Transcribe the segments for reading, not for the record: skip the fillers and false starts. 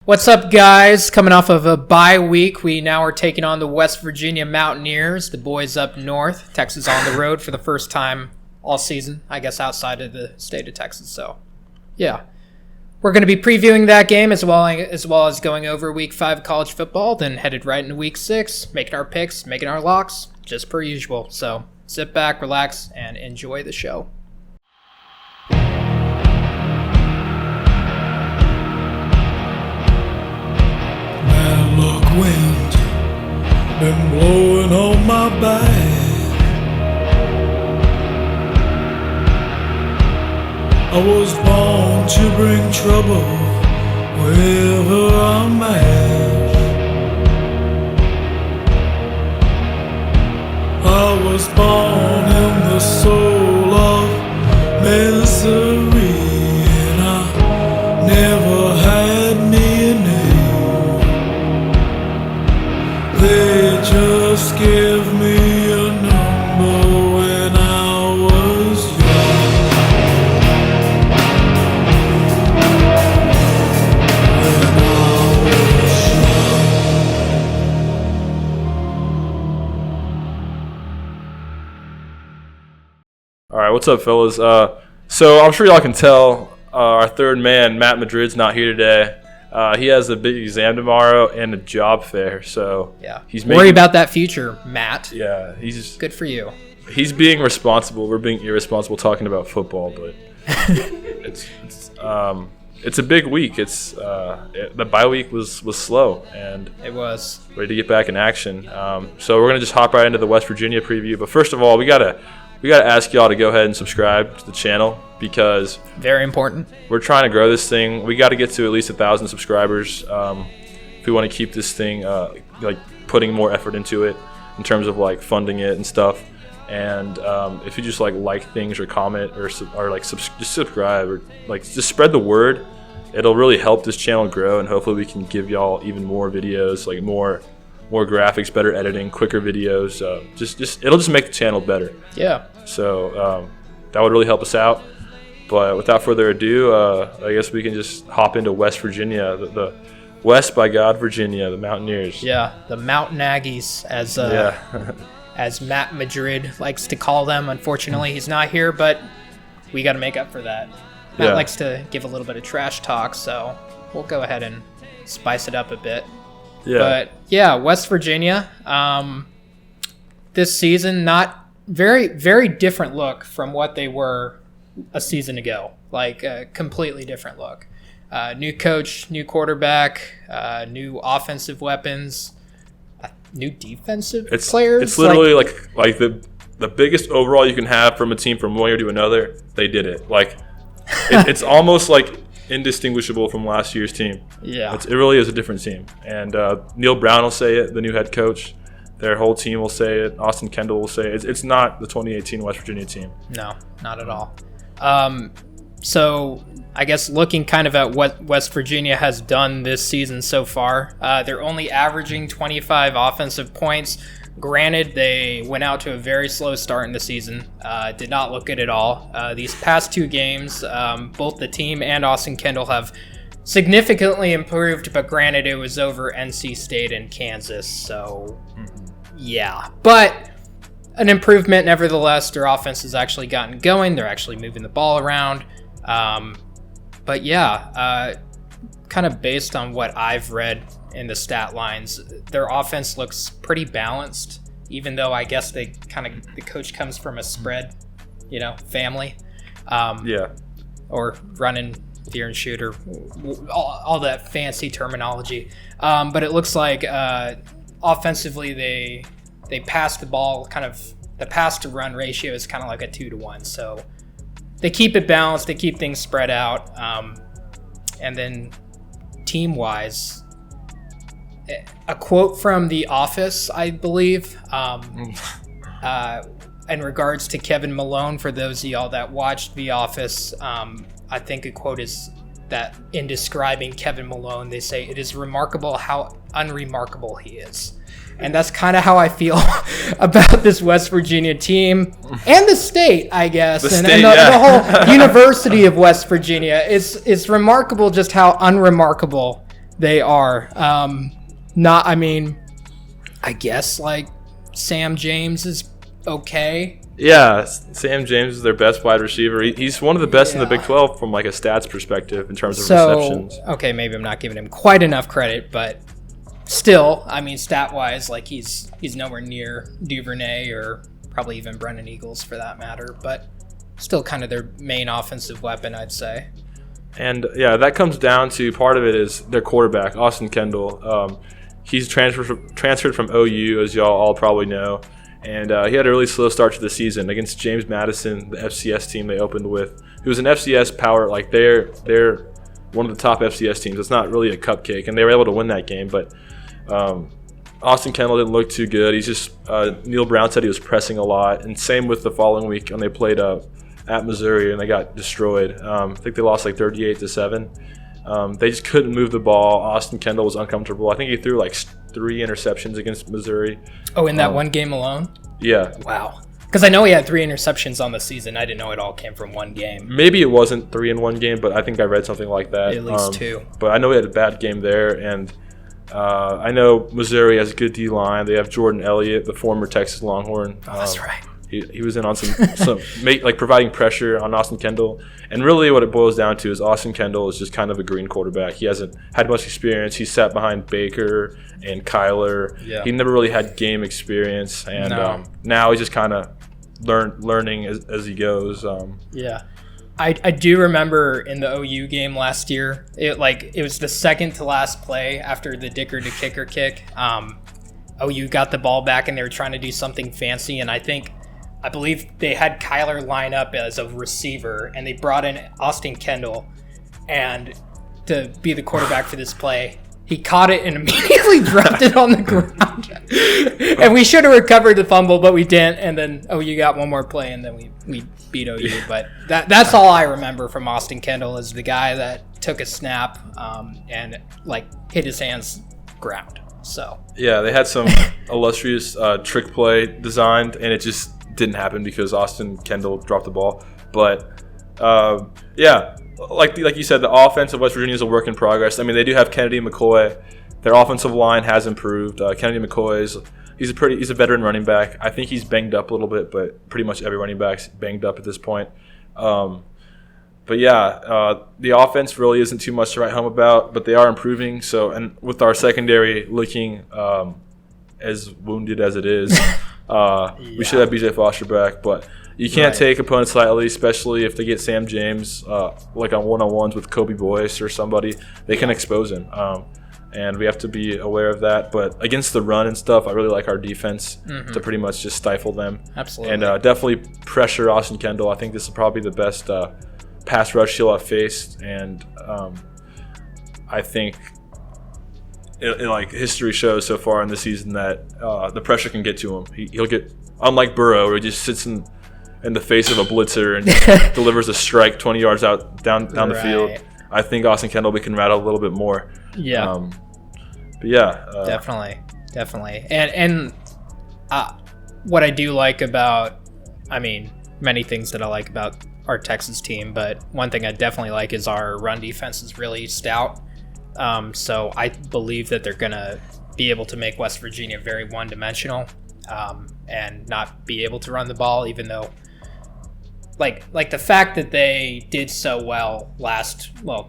What's up, guys? Coming off of a bye week, we now are taking on the West Virginia Mountaineers, the boys up north. Texas on the road for the first time all season, I guess, outside of the state of Texas. So, yeah. We're going to be previewing that game as well as going over Week 5 of college football, then headed right into Week 6, making our picks, making our locks, just per usual. So, sit back, relax, and enjoy the show. Wind been blowing on my back. I was born to bring trouble wherever I'm at. I was born in the soul of misery, and I never had me a name. They just gave me a number when I was young. When I was young. All right, what's up, fellas? So I'm sure y'all can tell our third man, Matt Madrid's not here today. He has a big exam tomorrow and a job fair, so yeah. Worry about that future, Matt. Yeah, he's good for you. He's being responsible. We're being irresponsible talking about football, but it's a big week. The bye week was slow, and it was ready to get back in action. So we're gonna just hop right into the West Virginia preview. But first of all, we gotta ask y'all to go ahead and subscribe to the channel, because very important. We're trying to grow this thing. We got to get to at least 1,000 subscribers if we want to keep this thing like putting more effort into it in terms of like funding it and stuff. And if you just like things or comment or just subscribe or like just spread the word, it'll really help this channel grow, and hopefully we can give y'all even more videos, like more graphics, better editing, quicker videos. It'll just make the channel better. Yeah. So that would really help us out. But without further ado, I guess we can just hop into West Virginia, the West by God Virginia, the Mountaineers. Yeah, the Mountain Aggies, as Matt Madrid likes to call them. Unfortunately, he's not here, but we got to make up for that. Matt likes to give a little bit of trash talk, so we'll go ahead and spice it up a bit. Yeah. But yeah, West Virginia, this season, not very, very different look from what they were a season ago. Like a completely different look. New coach, new quarterback, new offensive weapons, new defensive players. It's literally like the biggest overall you can have from a team from one year to another. They did it. Like it's almost like indistinguishable from last year's team. Yeah, it really is a different team. And Neil Brown will say it, the new head coach. Their whole team will say it. Austin Kendall will say it. It's not the 2018 West Virginia team. No, not at all. So I guess looking kind of at what West Virginia has done this season so far, they're only averaging 25 offensive points. Granted, they went out to a very slow start in the season. Did not look good at all. These past two games, both the team and Austin Kendall have significantly improved, but granted, it was over NC State and Kansas. So, yeah. But an improvement nevertheless. Their offense has actually gotten going. They're actually moving the ball around. But yeah, kind of based on what I've read in the stat lines, their offense looks pretty balanced, even though I guess the coach comes from a spread, family. Or running fear and shoot, or all that fancy terminology. But it looks like offensively they pass the ball, kind of the pass to run ratio is kind of like a 2-to-1. So they keep it balanced, they keep things spread out. And then team wise, a quote from The Office, I believe, in regards to Kevin Malone, for those of y'all that watched The Office, I think a quote is that in describing Kevin Malone, they say, "It is remarkable how unremarkable he is." And that's kind of how I feel about this West Virginia team and the state, I guess, the whole University of West Virginia. It's remarkable just how unremarkable They are. Not. I mean, I guess like Sam James is okay. Yeah, Sam James is their best wide receiver. He's one of the best in the Big 12 from like a stats perspective in terms of receptions. Okay, maybe I'm not giving him quite enough credit, but still, I mean, stat-wise, like he's nowhere near Duvernay or probably even Brennan Eagles for that matter, but still kind of their main offensive weapon, I'd say. And yeah, that comes down to part of it is their quarterback, Austin Kendall. He's transferred from OU, as y'all all probably know. And he had a really slow start to the season against James Madison, the FCS team they opened with. It was an FCS power, like they're one of the top FCS teams. It's not really a cupcake, and they were able to win that game. But Austin Kendall didn't look too good. He's just Neil Brown said he was pressing a lot, and same with the following week when they played at Missouri and they got destroyed. I think they lost like 38-7. They just couldn't move the ball. Austin Kendall was uncomfortable. I think he threw like 3 interceptions against Missouri. Oh, in that one game alone? Yeah. Wow. Because I know he had 3 interceptions on the season. I didn't know it all came from one game. Maybe it wasn't 3 in one game, but I think I read something like that. At least 2. But I know he had a bad game there, and I know Missouri has a good D-line. They have Jordan Elliott, the former Texas Longhorn. Oh, that's right. He was in on some providing pressure on Austin Kendall. And really what it boils down to is Austin Kendall is just kind of a green quarterback. He hasn't had much experience. He sat behind Baker and Kyler. Yeah. He never really had game experience. And now he's just kind of learning as he goes. Yeah. I do remember in the OU game last year, it was the second to last play after the Dicker to kicker kick. OU got the ball back and they were trying to do something fancy, and I believe they had Kyler line up as a receiver, and they brought in Austin Kendall and to be the quarterback for this play. He caught it and immediately dropped it on the ground. And we should have recovered the fumble, but we didn't. And then OU got one more play, and then we beat OU. But that's all I remember from Austin Kendall is the guy that took a snap and hit his hands ground. So yeah, they had some illustrious trick play designed, and it just didn't happen because Austin Kendall dropped the ball. But yeah, like you said, the offense of West Virginia is a work in progress. I mean, they do have Kennedy McCoy. Their offensive line has improved. Kennedy McCoy he's a veteran running back. I think he's banged up a little bit, but pretty much every running back's banged up at this point. But yeah, the offense really isn't too much to write home about, but they are improving. So, and with our secondary looking as wounded as it is, we should have BJ Foster back. But you can't take opponents lightly, especially if they get Sam James like on one-on-ones with Kobe Boyce or somebody. They can expose him. And we have to be aware of that. But against the run and stuff, I really like our defense to pretty much just stifle them. Absolutely. And definitely pressure Austin Kendall. I think this is probably the best pass rush he'll have faced. And I think like history shows so far in the season that the pressure can get to him. He'll get, unlike Burrow, where he just sits in the face of a blitzer and just delivers a strike 20 yards out down the field. I think Austin Kendall we can rattle a little bit more. Yeah. But yeah. Definitely. And what I do like about, many things that I like about our Texas team, but one thing I definitely like is our run defense is really stout. So I believe that they're going to be able to make West Virginia very one-dimensional and not be able to run the ball, even though like the fact that they did so well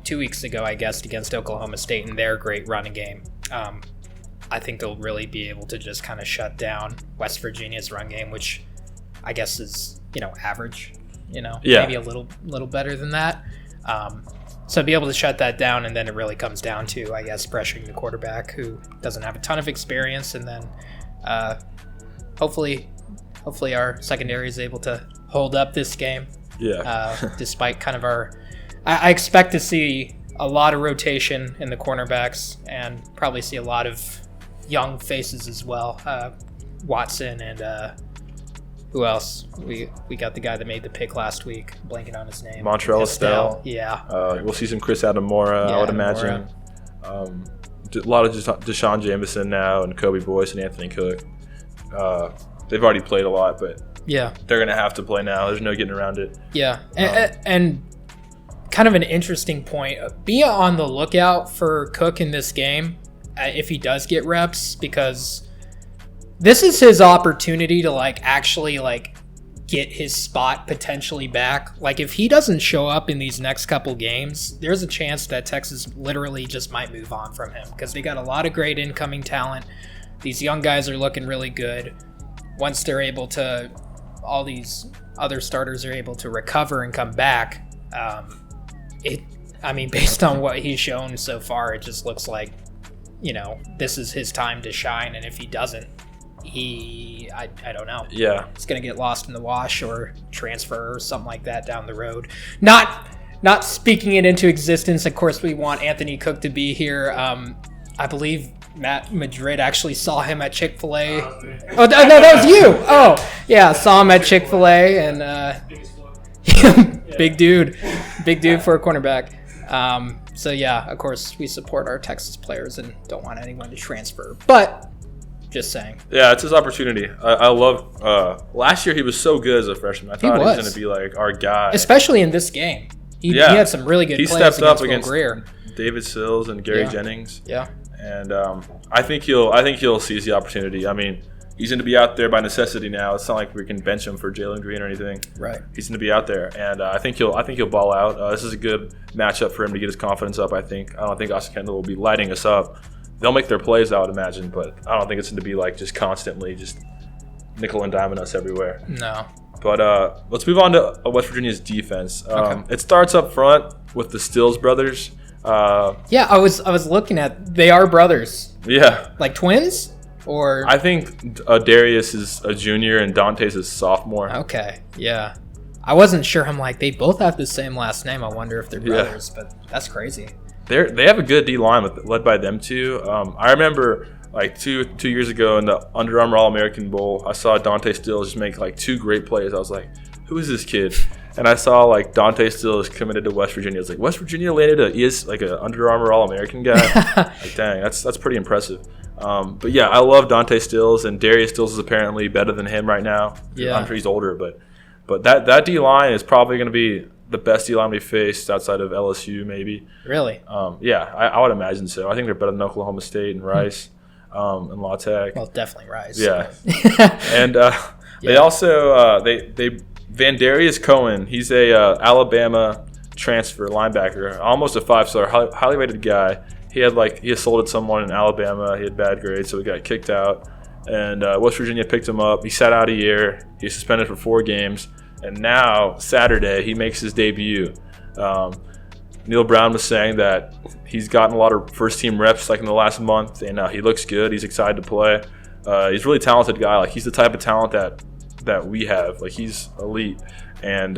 2 weeks ago, I guess, against Oklahoma State in their great running game. I think they'll really be able to just kind of shut down West Virginia's run game, which I guess is, average, maybe a little better than that. So be able to shut that down, and then it really comes down to, I guess, pressuring the quarterback who doesn't have a ton of experience, and then hopefully our secondary is able to hold up this game. Yeah. Despite kind of I expect to see a lot of rotation in the cornerbacks and probably see a lot of young faces as well. Watson and who else? We got the guy that made the pick last week. Blanking on his name. Montreal Estelle. Yeah. We'll see some Chris Adamora, I would imagine. A lot of Deshaun Jameson now and Kobe Boyce and Anthony Cook. They've already played a lot, but they're going to have to play now. There's no getting around it. Yeah. And kind of an interesting point. Be on the lookout for Cook in this game if he does get reps, because this is his opportunity to actually get his spot potentially back. If he doesn't show up in these next couple games, there's a chance that Texas literally just might move on from him, because they got a lot of great incoming talent. These young guys are looking really good. Once they're able to, all these other starters are able to recover and come back. Based on what he's shown so far, it just looks like, this is his time to shine. And if he doesn't, I don't know. Yeah. It's going to get lost in the wash or transfer or something like that down the road. Not speaking it into existence. Of course, we want Anthony Cook to be here. I believe Matt Madrid actually saw him at Chick-fil-A. Oh, no, that was you. Oh, yeah, saw him at Chick-fil-A, and big dude for a cornerback. So yeah, of course, we support our Texas players and don't want anyone to transfer. But just saying. Yeah, it's his opportunity. I love. Last year he was so good as a freshman. I thought he was going to be our guy, especially in this game. He had some really good plays. He stepped up against David Sills and Gary Jennings. Yeah. And I think he'll seize the opportunity. He's going to be out there by necessity now. It's not like we can bench him for Jalen Green or anything. Right. He's going to be out there, and I think he'll ball out. This is a good matchup for him to get his confidence up. I don't think Austin Kendall will be lighting us up. They'll make their plays, I would imagine, but I don't think it's going to be just constantly just nickel and diming us everywhere. No. But let's move on to West Virginia's defense. Okay. It starts up front with the Stills brothers. I was looking at. They are brothers. Yeah. Like twins, or I think Darius is a junior and Dante's a sophomore. Okay. Yeah. I wasn't sure. I'm like, they both have the same last name. I wonder if they're brothers, but that's crazy. They have a good D line led by them two. I remember two years ago in the Under Armour All-American Bowl, I saw Dante Stills just make two great plays. I was like, who is this kid? And I saw Dante Stills committed to West Virginia. I was like, West Virginia landed an Under Armour All-American guy. Dang, that's pretty impressive. But yeah, I love Dante Stills, and Darius Stills is apparently better than him right now. Yeah. I'm sure he's older, but that D line is probably going to be the best D line we faced outside of LSU, maybe. Really? Yeah, I would imagine so. I think they're better than Oklahoma State and Rice and La Tech. Well, definitely Rice. Yeah. And they also Van Darius Cohen. He's a Alabama transfer linebacker, almost a 5-star, highly rated guy. He assaulted someone in Alabama. He had bad grades, so he got kicked out. And West Virginia picked him up. He sat out a year. He was suspended for 4 games. And now, Saturday, he makes his debut. Neil Brown was saying that he's gotten a lot of first-team reps in the last month, and he looks good. He's excited to play. He's a really talented guy. He's the type of talent that we have. He's elite, and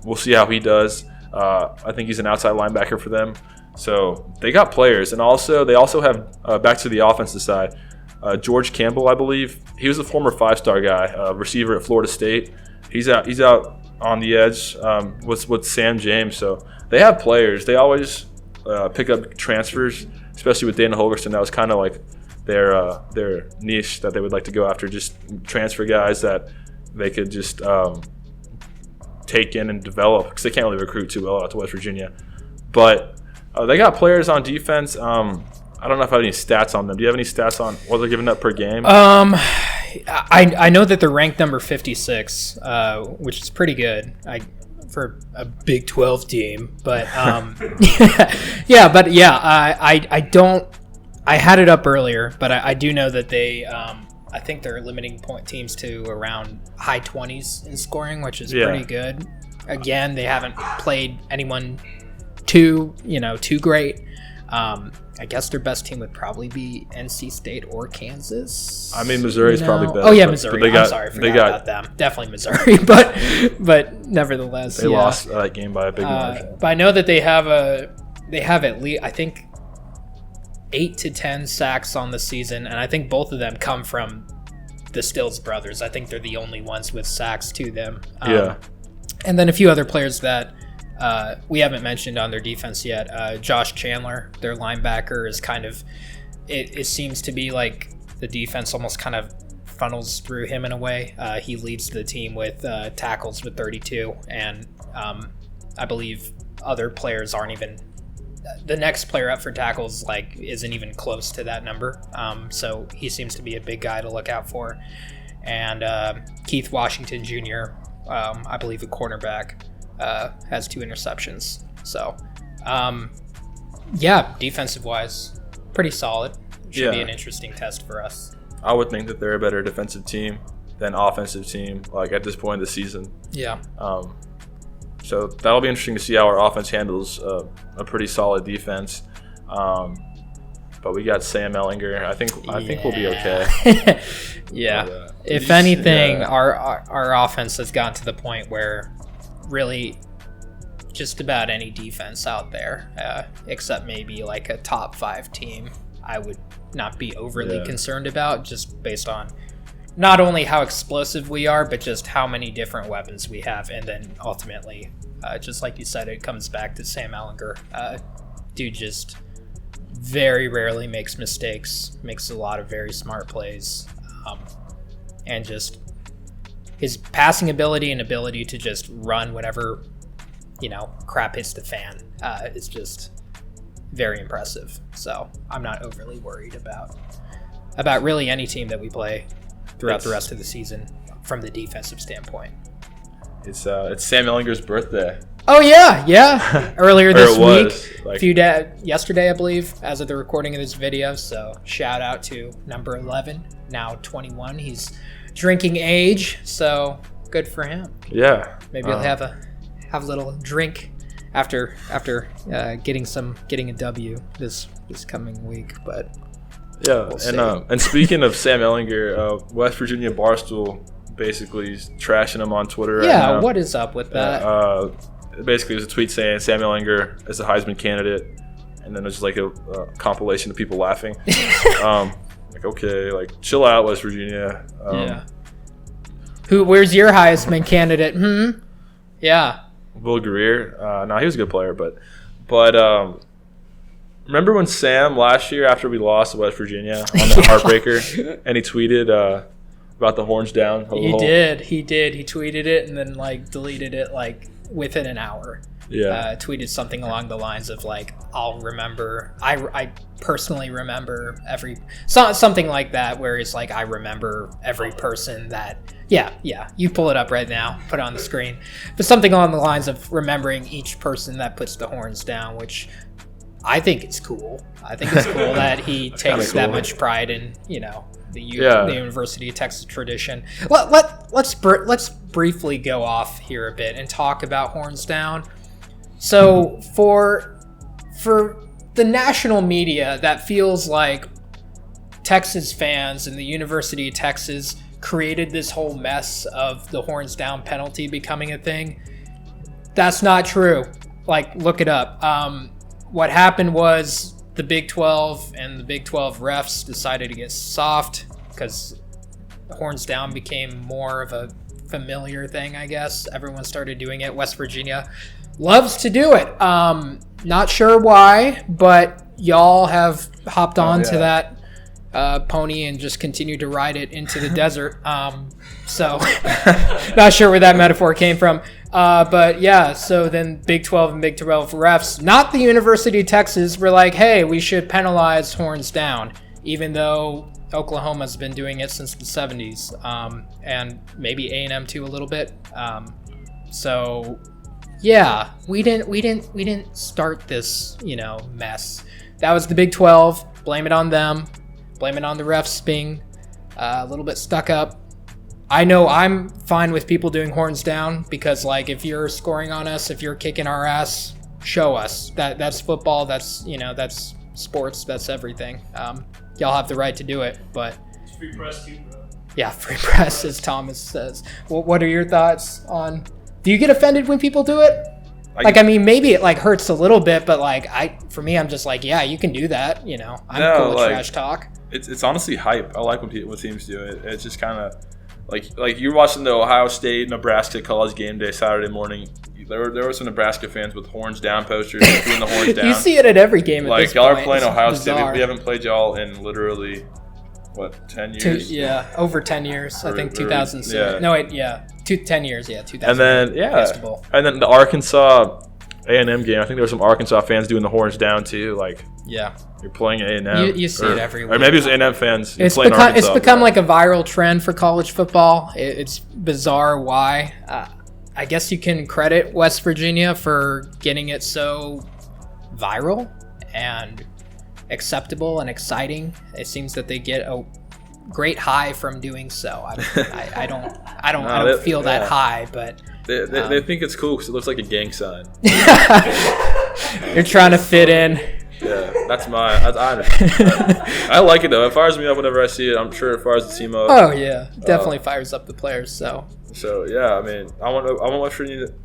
we'll see how he does. I think he's an outside linebacker for them. So they got players, and they also have back to the offensive side. George Campbell, I believe, he was a former 5-star guy, receiver at Florida State. He's out on the edge with Sam James. So they have players. They always pick up transfers, especially with Dana Holgerson. That was kind of their niche that they would like to go after, just transfer guys that they could just take in and develop, because they can't really recruit too well out to West Virginia. But they got players on defense. I don't know if I have any stats on them. Do you have any stats on what they're giving up per game? I know that they're ranked number 56, which is pretty good for a Big 12 team. But I had it up earlier, but I do know that they I think they're limiting teams to around high 20s in scoring, which is pretty good. Again, they haven't played anyone too great. I guess their best team would probably be NC State or Kansas. Missouri's probably better. Oh yeah, Missouri. I'm sorry, I forgot about them. Definitely Missouri, but nevertheless, they lost that game by a big margin. But I know that they have at least, I think, 8 to 10 sacks on the season, and I think both of them come from the Stills brothers. I think they're the only ones with sacks to them. And then a few other players that we haven't mentioned on their defense yet. Josh Chandler, their linebacker, is kind of, it seems to be like the defense almost kind of funnels through him in a way. He leads the team with tackles with 32, and I believe other players aren't even. The next player up for tackles isn't even close to that number. So he seems to be a big guy to look out for. And Keith Washington Jr., I believe a cornerback, has 2 interceptions. So, defensive-wise, pretty solid. Should be an interesting test for us. I would think that they're a better defensive team than offensive team, at this point in the season. Yeah. So that'll be interesting to see how our offense handles a pretty solid defense. But we got Sam Ellinger. I think we'll be okay. Yeah. But, if anything, our offense has gotten to the point where really just about any defense out there, except maybe a top 5 team, I would not be overly concerned about, just based on not only how explosive we are, but just how many different weapons we have. And then ultimately, just like you said, it comes back to Sam Ellinger. Dude just very rarely makes mistakes, makes a lot of very smart plays. And just his passing ability and ability to just run whenever, crap hits the fan is just very impressive. So I'm not overly worried about really any team that we play throughout the rest of the season from the defensive standpoint. It's Sam Ellinger's birthday. Oh yeah. Earlier this week, yesterday I believe, as of the recording of this video. So shout out to number 11, now 21. He's drinking age, so good for him. Yeah. Maybe he'll have a little drink after getting a W this coming week, but. Yeah, and speaking of Sam Ellinger, West Virginia Barstool basically is trashing him on Twitter right now. Yeah, what is up with that? Basically, there's a tweet saying Sam Ellinger is a Heisman candidate, and then there's a compilation of people laughing. Okay, chill out, West Virginia. Yeah. Where's your Heisman candidate? Yeah. Will Greer. No, he was a good player, but remember when Sam last year, after we lost to West Virginia on the heartbreaker, and he tweeted about the horns down? He did. He tweeted it and then deleted it within an hour. Yeah. Tweeted something along the lines of I'll remember. I personally remember something like that, where it's I remember every person that. Yeah. You pull it up right now. Put it on the screen. But something along the lines of remembering each person that puts the horns down, which. I think it's cool. I think it's cool that he takes that much pride in, the University of Texas tradition. Let's briefly go off here a bit and talk about horns down. So for the national media, that feels like Texas fans and the University of Texas created this whole mess of the horns down penalty becoming a thing. That's not true. Look it up. What happened was the Big 12 and the Big 12 refs decided to get soft because horns down became more of a familiar thing, I guess. Everyone started doing it. West Virginia loves to do it. Not sure why, but y'all have hopped on to that pony and just continued to ride it into the desert. So not sure where that metaphor came from. But yeah, so then Big 12 and Big 12 refs, not the University of Texas, were hey, we should penalize horns down, even though Oklahoma's been doing it since the 70s, and maybe A&M too a little bit. So yeah, we didn't start this, mess. That was the Big 12. Blame it on them. Blame it on the refs being a little bit stuck up. I know I'm fine with people doing horns down because, if you're scoring on us, if you're kicking our ass, show us. That's football. That's that's sports. That's everything. Y'all have the right to do it, but it's free press too, bro. Yeah, free press, as Thomas says. What are your thoughts on? Do you get offended when people do it? Maybe it hurts a little bit, but for me, I'm just yeah, you can do that. I'm cool with trash talk. It's honestly hype. I like when teams do it. It's just kind of. You're watching the Ohio State Nebraska college game day Saturday morning. There were some Nebraska fans with horns down posters doing the horns down. You see it at every game. At this y'all point. Are playing it's Ohio bizarre. State. We haven't played y'all in literally 10 years? Over 10 years. I think 2006. Yeah. No, wait, yeah. 10 years. Yeah, 2000. And then Fiesta Bowl. And then the Arkansas A&M game. I think there were some Arkansas fans doing the horns down too. Like, Yeah. you're playing A&M. You see it every week. Or maybe it was A&M fans. It's become like a viral trend for college football. It's bizarre why. I guess you can credit West Virginia for getting it so viral and acceptable and exciting. It seems that they get a great high from doing so. I don't feel that high, but they think it's cool because it looks like a gang sign. You're trying to fit in. Yeah, I like it though. It fires me up whenever I see it. I'm sure it fires the team up. Oh yeah, definitely fires up the players. So yeah, I mean, I want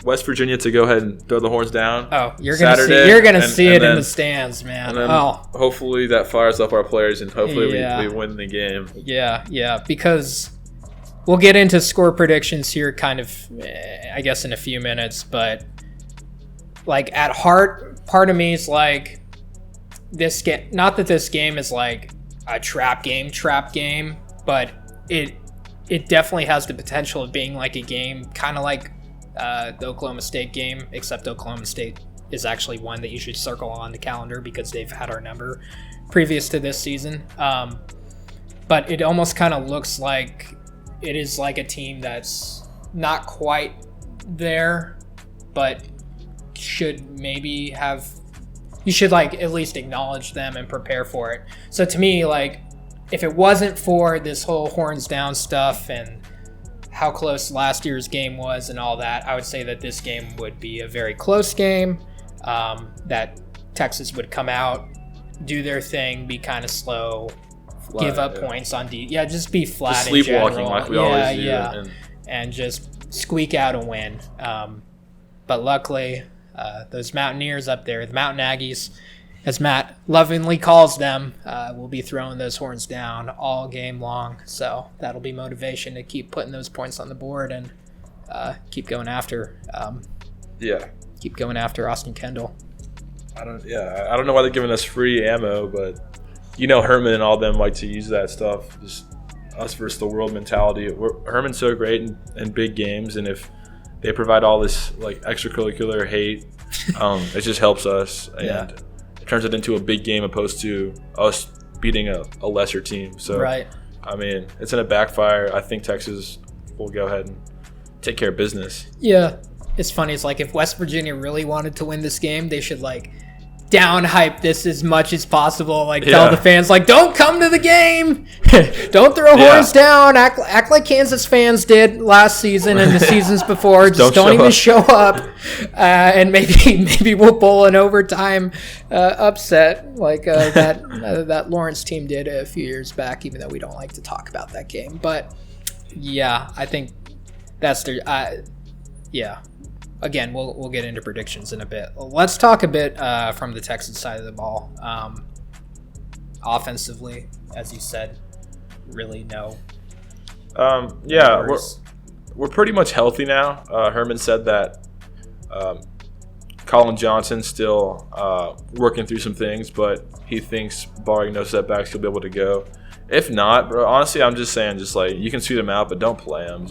West Virginia to go ahead and throw the horns down. Oh, you're gonna see it in the stands, man. And then hopefully that fires up our players, and hopefully we win the game. Yeah, because we'll get into score predictions here, kind of, I guess, in a few minutes. But like at heart, part of me is like, this game. Not that this game is like a trap game, but it definitely has the potential of being like a game, kind of like the Oklahoma State game, except Oklahoma State is actually one that you should circle on the calendar because they've had our number previous to this season. But it almost kind of looks like it is like a team that's not quite there, but should maybe have. You should like at least acknowledge them and prepare for it. So to me, like, if it wasn't for this whole horns down stuff and how close last year's game was and all that, I would say that this game would be a very close game, that Texas would come out, do their thing, be kind of slow, give up points on D. Yeah, just be flat just in sleepwalking general. like we always do. Yeah, and just squeak out a win. But luckily, those Mountaineers up there, the Mountain Aggies, as Matt lovingly calls them, will be throwing those horns down all game long. So that'll be motivation to keep putting those points on the board and keep going after. Keep going after Austin Kendall. I don't know why they're giving us free ammo, but Herman and all them like to use that stuff. Just us versus the world mentality. Herman's so great in big games, and if they provide all this like extracurricular hate, it just helps us, and it turns it into a big game opposed to us beating a lesser team. So right. I mean, it's gonna backfire. I think Texas will go ahead and take care of business. Yeah, it's funny. It's like if West Virginia really wanted to win this game, they should like down hype this as much as possible. Like tell the fans, like, don't come to the game, don't throw horns down. Act like Kansas fans did last season and the seasons before. Just don't even show up, and maybe we'll pull an overtime upset like that Lawrence team did a few years back. Even though we don't like to talk about that game, but yeah, I think that's their Again, we'll get into predictions in a bit. Let's talk a bit from the Texas side of the ball. Offensively, as you said, really no. We're pretty much healthy now. Herman said that Colin Johnson's still working through some things, but he thinks, barring no setbacks, he'll be able to go. If not, bro, honestly, I'm just saying, just like, you can sweet him out, but don't play him.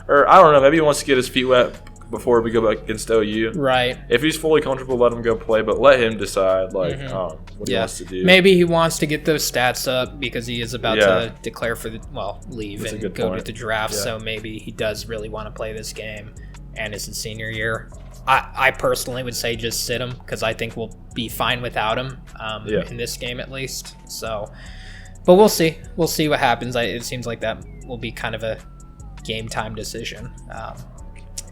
Or I don't know, maybe he wants to get his feet wet before we go back against OU. Right. If he's fully comfortable, let him go play, but let him decide what he wants to do. Maybe he wants to get those stats up because he is about to declare for leave and go to the draft. So maybe he does really want to play this game, and it's his senior year. I personally would say just sit him because I think we'll be fine without him in this game at least. So, but we'll see. We'll see what happens. It seems like that will be kind of a game time decision.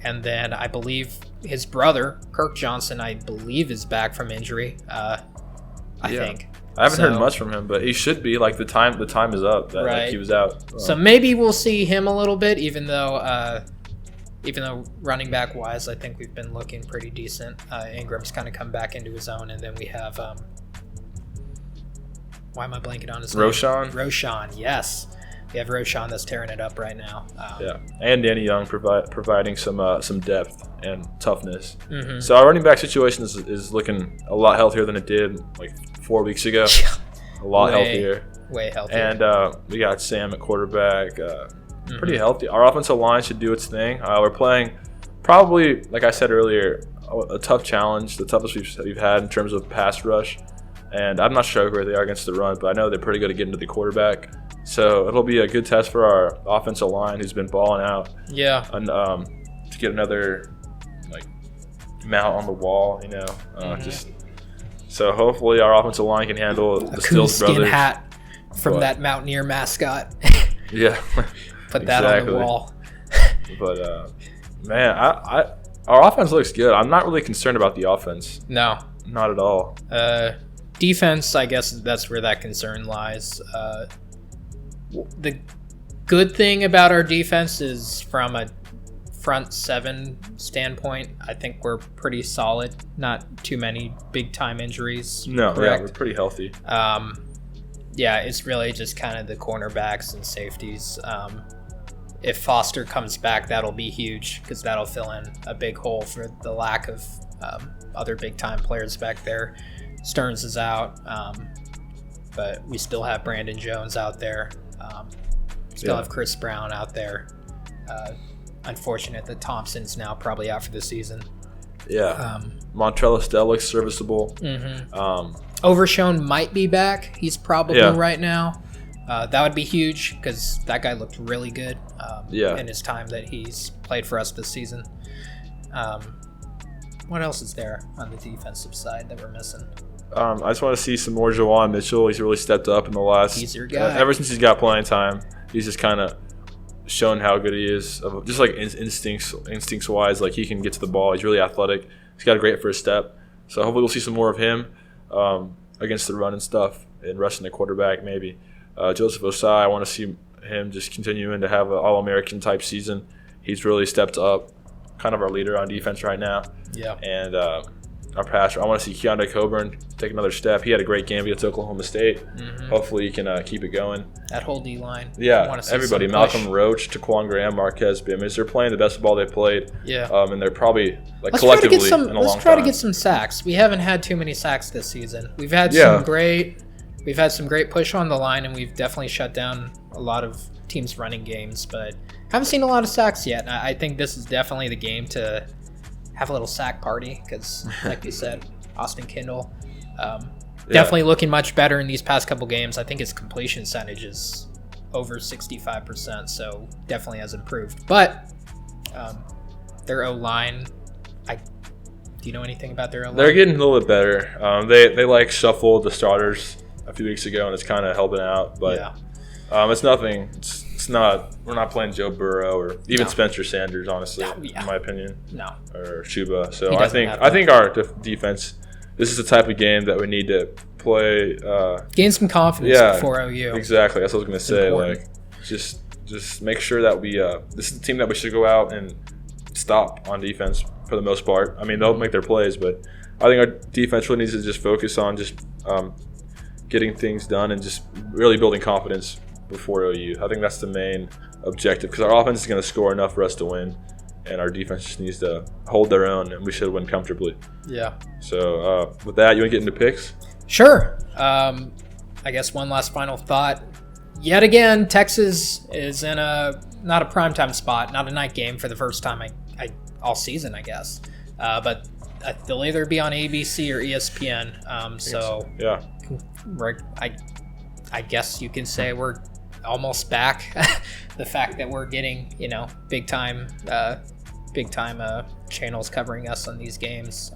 And then I believe his brother, Kirk Johnson, is back from injury. I think. I haven't heard much from him, but he should be. Like the time is up. That, right. Like, he was out. So maybe we'll see him a little bit, even though running back wise, I think we've been looking pretty decent. Ingram's kind of come back into his own, and then we have why am I blanking on his name? Roshan, yes. We have Roshan that's tearing it up right now. And Danny Young providing some depth and toughness. Mm-hmm. So our running back situation is looking a lot healthier than it did like 4 weeks ago. A lot healthier. Way healthier. And we got Sam at quarterback. Pretty healthy. Our offensive line should do its thing. We're playing probably, like I said earlier, a tough challenge, the toughest we've had in terms of pass rush. And I'm not sure how great they are against the run, but I know they're pretty good at getting to the quarterback. So it'll be a good test for our offensive line, who's been balling out. Yeah. And to get another mount on the wall, So hopefully our offensive line can handle the Stills brothers. Hat from that Mountaineer mascot. Yeah. Put that on the wall. But man, our offense looks good. I'm not really concerned about the offense. No, not at all. Defense, I guess that's where that concern lies. The good thing about our defense is from a front seven standpoint, I think we're pretty solid. Not too many big time injuries. No, correct? Yeah, we're pretty healthy. Yeah, it's really just kind of the cornerbacks and safeties. If Foster comes back, that'll be huge because that'll fill in a big hole for the lack of other big time players back there. Stearns is out, but we still have Brandon Jones out there. Still have Chris Brown out there. Unfortunate that Thompson's now probably out for the season. Yeah. Montrell Estelle looks serviceable. Overshone might be back. He's probably right now. That would be huge because that guy looked really good in his time that he's played for us this season. What else is there on the defensive side that we're missing? I just want to see some more Jawan Mitchell. He's really stepped up in the last. He's your guy. Ever since he's got playing time, he's just kind of shown how good he is. Just like instincts wise, like he can get to the ball. He's really athletic. He's got a great first step. So hopefully we'll see some more of him against the run and stuff and rushing the quarterback maybe. Joseph Osai, I want to see him just continuing to have an All-American type season. He's really stepped up, kind of our leader on defense right now. Yeah. And our passer, I want to see Keontae Coburn take another step. He had a great game against Oklahoma State. Hopefully he can keep it going. That whole D-line. Yeah, everybody. Malcolm Roach, Taquan Graham, Marquez Bimage. They're playing the best ball they've played. Yeah. And they're probably collectively in a long time. Let's try to get some sacks. We haven't had too many sacks this season. We've had some great push on the line, and we've definitely shut down a lot of teams' running games, but haven't seen a lot of sacks yet. I think this is definitely the game to have a little sack party because, like you said, Austin Kendall definitely looking much better in these past couple games. I think his completion percentage is over 65%, so definitely has improved. But their O-line, do you know anything about their O-line? They're getting a little bit better. They shuffled the starters a few weeks ago, and it's kind of helping out. But it's nothing. It's not. We're not playing Joe Burrow or even Spencer Sanders, honestly, in my opinion. No. Or Chuba. So I think our defense. This is the type of game that we need to play. Gain some confidence before OU. Exactly. That's what I was going to say. Just make sure that we. This is the team that we should go out and stop on defense for the most part. I mean, they'll make their plays, but I think our defense really needs to just focus on just getting things done and just really building confidence before OU. I think that's the main objective because our offense is going to score enough for us to win, and our defense just needs to hold their own, and we should win comfortably. Yeah. So with that, you want to get into picks? Sure. I guess one last final thought. Yet again, Texas is in not a primetime spot, not a night game for the first time all season, I guess. But they'll either be on ABC or ESPN. So yeah. I guess you can say we're almost back. The fact that we're getting big time channels covering us on these games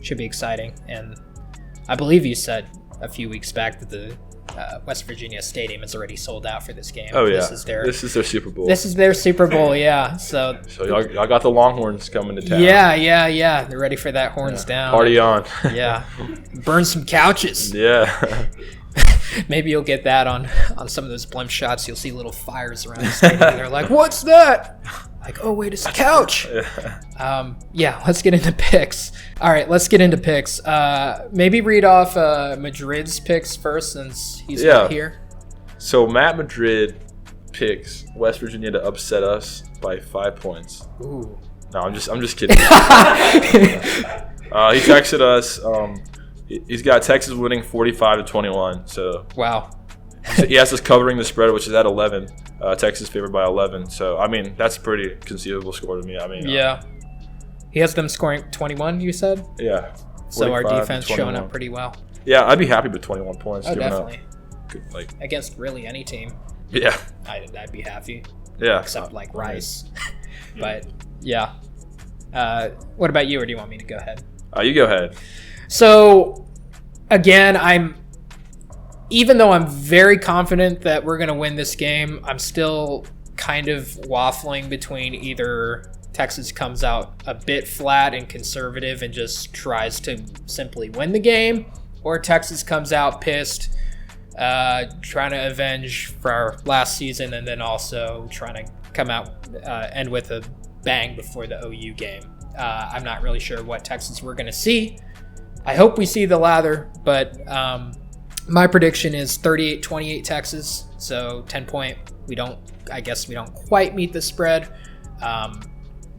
should be exciting. And I believe you said a few weeks back that the West Virginia Stadium is already sold out for this game. Oh yeah, this is their Super Bowl. This is their Super Bowl, yeah. So y'all got the Longhorns coming to town. Yeah. They're ready for that horns down. Party on. Yeah, burn some couches. Yeah. Maybe you'll get that on some of those blimp shots. You'll see little fires around the stadium. They're like, "What's that?" Like, "Oh wait, it's a couch." Yeah. Let's get into picks. All right, let's get into picks. Maybe read off Madrid's picks first, since he's not here. So Matt Madrid picks West Virginia to upset us by 5 points. Ooh. No, I'm just kidding. He texted us. He's got Texas winning 45-21. So wow. He has us covering the spread, which is at 11. Texas favored by 11. So I mean, that's a pretty conceivable score to me. I mean, He has them scoring 21, you said? Yeah. So our 45, defense 21. showing up pretty well. Yeah, I'd be happy with 21 points. Oh, definitely. Like, against really any team, yeah. I'd be happy. Yeah. Except like Rice. But yeah. What about you, or do you want me to go ahead? You go ahead. So again, even though I'm very confident that we're going to win this game, I'm still kind of waffling between either Texas comes out a bit flat and conservative and just tries to simply win the game, or Texas comes out pissed, trying to avenge for our last season, and then also trying to come out end with a bang before the OU game. I'm not really sure what Texas we're going to see. I hope we see the latter, but my prediction is 38-28 Texas, so 10-point. I guess we don't quite meet the spread.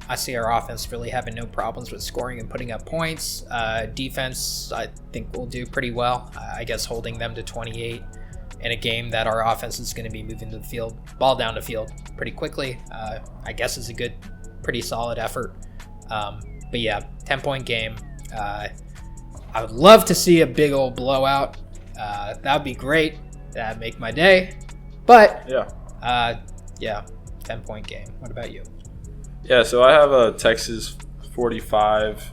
I see our offense really having no problems with scoring and putting up points. Defense, I think we'll do pretty well. I guess holding them to 28 in a game that our offense is going to be moving the field, ball down the field pretty quickly. I guess is a good, pretty solid effort. But yeah, 10-point game. I would love to see a big old blowout. That would be great. That'd make my day. But yeah, 10-point game. What about you? Yeah, so I have a Texas 45,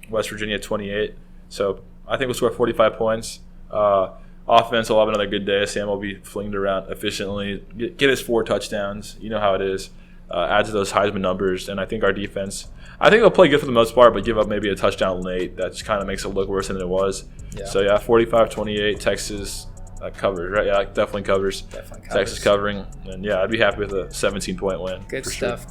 West Virginia 28. So I think we'll score 45 points. Offense will have another good day. Sam will be flinged around efficiently, get his 4 touchdowns. You know how it is. Add to those Heisman numbers. And I think our defense, I think they'll play good for the most part, but give up maybe a touchdown late. That just kind of makes it look worse than it was. Yeah. So, yeah, 45-28, Texas covers, right? Yeah, definitely covers. Texas covering. And, yeah, I'd be happy with a 17-point win. Good stuff.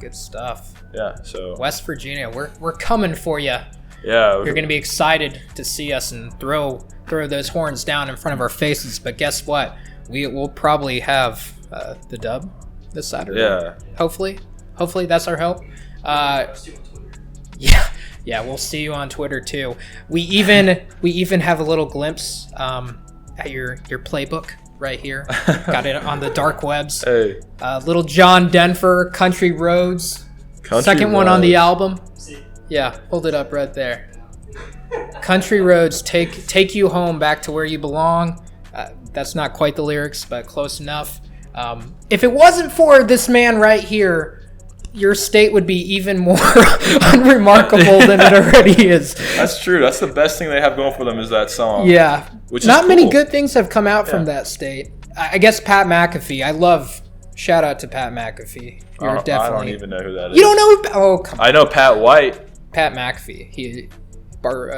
Yeah, so. West Virginia, we're coming for you. Yeah. You're going to be excited to see us and throw those horns down in front of our faces. But guess what? We'll probably have the dub this Saturday. Yeah. Hopefully, that's our hope. Yeah, we'll see you on Twitter too. We even have a little glimpse at your playbook right here. Got it on the dark webs. Hey. Little John Denver, Country Roads. Second one on the album. Yeah, hold it up right there. Country Roads, take you home back to where you belong. That's not quite the lyrics, but close enough. If it wasn't for this man right here, your state would be even more unremarkable than it already is. That's true. That's the best thing they have going for them is that song. Yeah. Which is not cool. many good things have come out from that state. I guess Pat McAfee. Shout out to Pat McAfee. You're definitely. I don't even know who that is. You don't know? Oh, come on. I know Pat White. Pat McAfee.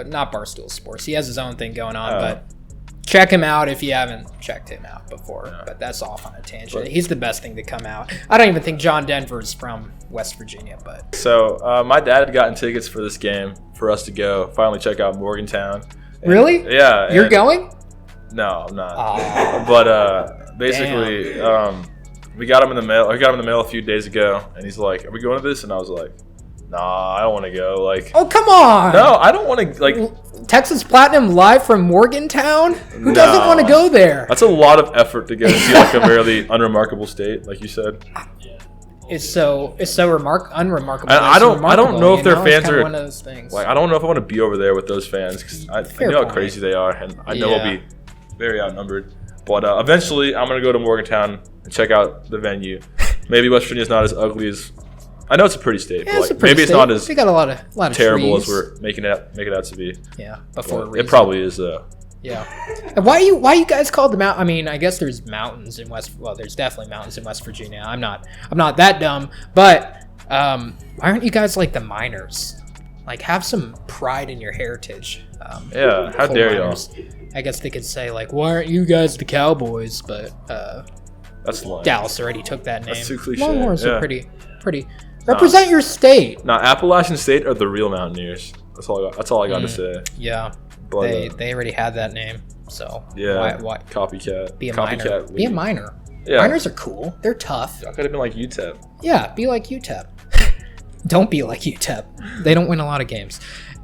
Not Barstool Sports. He has his own thing going on, but check him out if you haven't checked him out before. Yeah. But that's off on a tangent. He's the best thing to come out. I don't even think John Denver's from West Virginia, but. So my dad had gotten tickets for this game for us to go finally check out Morgantown. And, really? Yeah. You're going? No, I'm not. But basically, we got him in the mail. I got him in the mail a few days ago, and he's like, "Are we going to this?" And I was like, "Nah, I don't want to go." Like, oh, come on! No, I don't want to. Like, Texas Platinum live from Morgantown. Who doesn't want to go there? That's a lot of effort to go see like a really unremarkable state, like you said. It's so unremarkable. I don't know if their fans are one of those things. Like, I don't know if I want to be over there with those fans because I know how crazy they are, and I know we'll be very outnumbered. But eventually, I'm gonna go to Morgantown and check out the venue. Maybe West Virginia's not as ugly as. I know it's a pretty state, but like, maybe it's not as they got a lot of terrible trees. as we're making it out to be. Yeah, before it probably is though. Yeah. And why you guys called them out? I mean, I guess there's mountains in there's definitely mountains in West Virginia. I'm not that dumb, but why aren't you guys like the miners? Like, have some pride in your heritage. Yeah, how dare y'all? I guess they could say like, why aren't you guys the Cowboys? But that's lame. Dallas already took that name. That's too cliche. Longhorns are pretty. Represent your state. Now, Appalachian State are the real Mountaineers. That's all I got to say. Yeah. But, they already had that name, so why copycat? Be a miner. Be a miner. Yeah. Miners are cool. They're tough. I could have been like UTEP. Yeah, be like UTEP. Don't be like UTEP. They don't win a lot of games.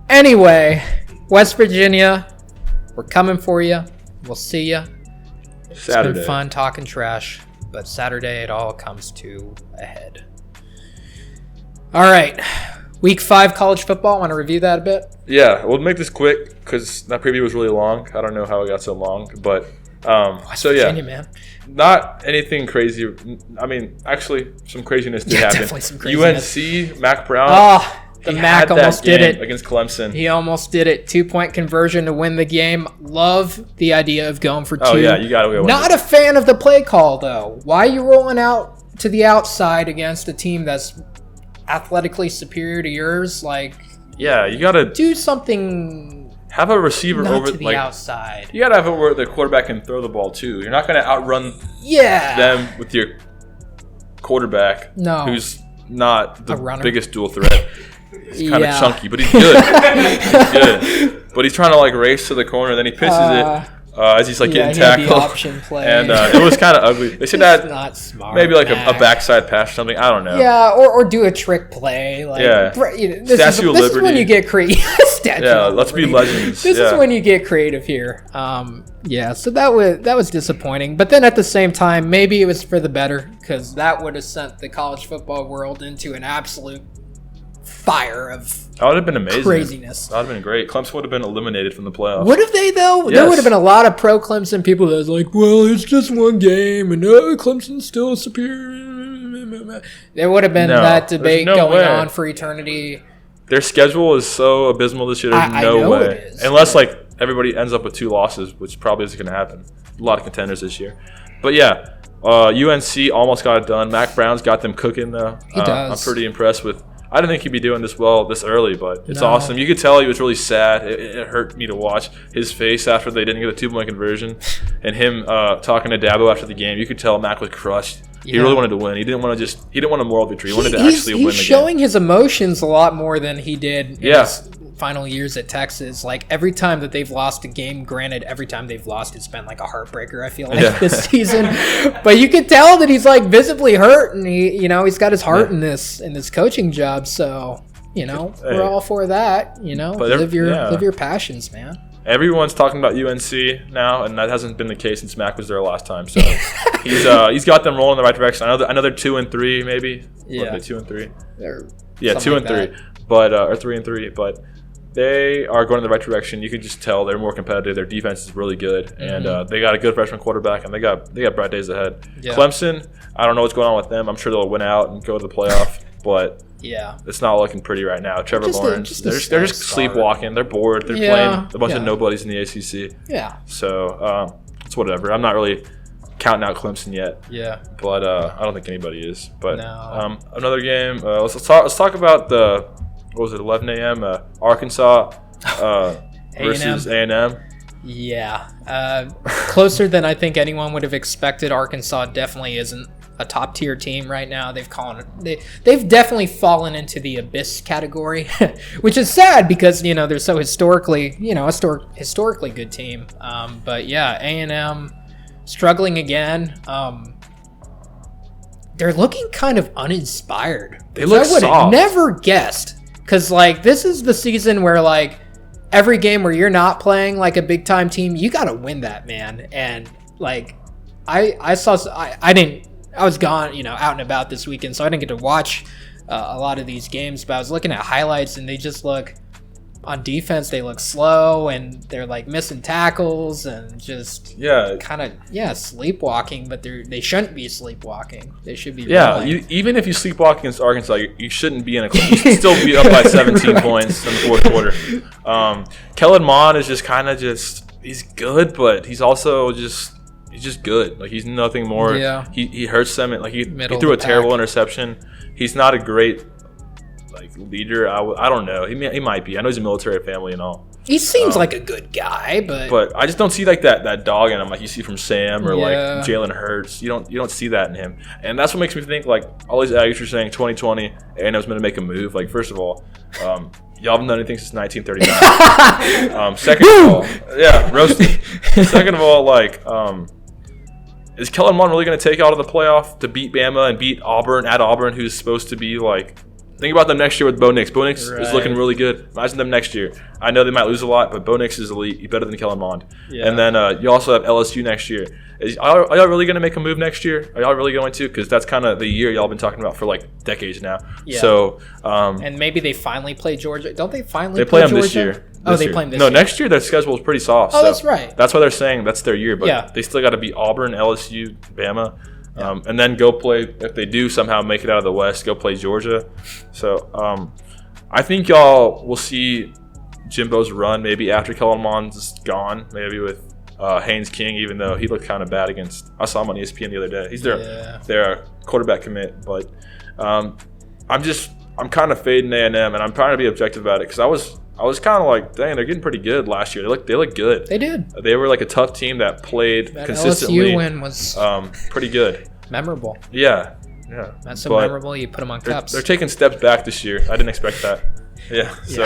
Anyway, West Virginia, we're coming for you. We'll see you. It's been fun talking trash, but Saturday it all comes to a head. All right. Week 5 college football. Want to review that a bit? Yeah, we'll make this quick because that preview was really long. I don't know how it got so long, but Virginia, man. Not anything crazy. I mean, actually, some craziness did happen. Definitely some craziness. UNC, Mac Brown. Oh, the Mac almost did it against Clemson. He almost did it. 2-point conversion to win the game. Love the idea of going for 2. Oh yeah, you gotta go. Not a fan of the play call though. Why are you rolling out to the outside against a team that's athletically superior to yours? Like, yeah, you gotta do something. Have a receiver not over to the outside. You gotta have it where the quarterback can throw the ball too. You're not gonna outrun them with your quarterback, who's not the biggest dual threat. He's kind of chunky, but he's good. He's good. But he's trying to like race to the corner, then he pitches it as he's like getting tackled. Option play. And it was kind of ugly. They should add not smart, maybe like a backside pass or something. I don't know. Yeah, or do a trick play. Like, this is when you get creative. Let's be legends. This is when you get creative here. So that was disappointing. But then at the same time, maybe it was for the better because that would have sent the college football world into an absolute fire of that would have been amazing. Craziness. That would have been great. Clemson would have been eliminated from the playoffs. Would have they, though? Yes. There would have been a lot of pro-Clemson people that was like, well, it's just one game, and Clemson's still superior. There would have been that debate going on for eternity. Their schedule is so abysmal this year. There's no way. It is. Unless, everybody ends up with 2 losses, which probably isn't going to happen. A lot of contenders this year. But, yeah, UNC almost got it done. Mac Brown's got them cooking, though. He does. I'm pretty impressed with I didn't think he'd be doing this well this early, but it's awesome. You could tell he was really sad. It hurt me to watch his face after they didn't get a 2-point conversion, and him talking to Dabo after the game. You could tell Mac was crushed. Yeah. He really wanted to win. He didn't want a moral victory. He wanted to actually win the game. He's showing his emotions a lot more than he did in his final years at Texas. Like, every time that they've lost a game, granted, every time they've lost, it's been like a heartbreaker, I feel like, this season. But you can tell that he's like visibly hurt, and he's got his heart in this coaching job. So, we're all for that. Live your passions, man. Everyone's talking about UNC now, and that hasn't been the case since Mac was there last time. So he's got them rolling in the right direction. I know they're 2-3 maybe. Yeah, what, 2-3. 2-3, but or 3-3, but they are going in the right direction. You can just tell they're more competitive. Their defense is really good, and they got a good freshman quarterback, and they got bright days ahead. Yeah. Clemson, I don't know what's going on with them. I'm sure they'll win out and go to the playoff, but it's not looking pretty right now. Trevor Lawrence, they're just sleepwalking. They're bored. They're playing a bunch of nobodies in the ACC. Yeah. So it's whatever. I'm not really counting out Clemson yet. Yeah. But I don't think anybody is. But another game. Let's talk about the. What was it, 11 a.m. Arkansas versus A&M? Yeah. Closer than I think anyone would have expected. Arkansas definitely isn't a top-tier team right now. They've definitely fallen into the abyss category, which is sad because, they're so historically good team. But, yeah, A&M struggling again. They're looking kind of uninspired. They look soft. I would have never guessed. Because, this is the season where, every game where you're not playing, a big-time team, you got to win that, man. And, I was gone, out and about this weekend, so I didn't get to watch a lot of these games. But I was looking at highlights, and they just look, on defense, they look slow, and they're, missing tackles and just kind of, sleepwalking. But they shouldn't be sleepwalking. They should be rolling. Even if you sleepwalk against Arkansas, you shouldn't be in a – you should still be up by 17 points in the fourth quarter. Kellen Mond is just kind of he's good, but he's also just – he's just good. He's nothing more. Yeah. He hurts them. He threw a terrible interception. He's not a great – leader. I don't know. He might be. I know he's a military family and all. He seems like a good guy, but I just don't see that dog in him like you see from Sam or Jalen Hurts. You don't see that in him, and that's what makes me think all these Aggies are saying 2020 A&M's going to make a move. First of all, y'all haven't done anything since 1939. Second of all, roasted. Second of all, is Kellen Mond really going to take out of the playoff to beat Bama and beat Auburn at Auburn, who's supposed to be think about them next year with Bo Nix. Bo Nix Right. is looking really good. Imagine them next year. I know they might lose a lot, but Bo Nix is elite. He's better than Kellen Mond. Yeah. And then you also have LSU next year. Are y'all really going to make a move next year? Are y'all really going to? Because that's kind of the year y'all been talking about for like decades now. Yeah. So, and maybe they finally play Georgia. Don't they finally they play them Georgia? this year. They play them this No, year. next year their schedule is pretty soft. Oh, so that's right. That's why they're saying that's their year. But Yeah. they still got to beat Auburn, LSU, Bama. And then go play, if they do somehow make it out of the West, go play Georgia. So I think y'all will see Jimbo's run maybe after Kellen Mond's gone, maybe with Haynes King, even though he looked kind of bad against – I saw him on ESPN the other day. He's their quarterback commit. But I'm kind of fading A&M, and I'm trying to be objective about it because I was kind of like, dang, they're getting pretty good last year. They look good. They did. They were like a tough team that played That consistently. LSU win was pretty good. memorable. Yeah. That's so But memorable. You put them on cups. They're taking steps back this year. I didn't expect that. Yeah. So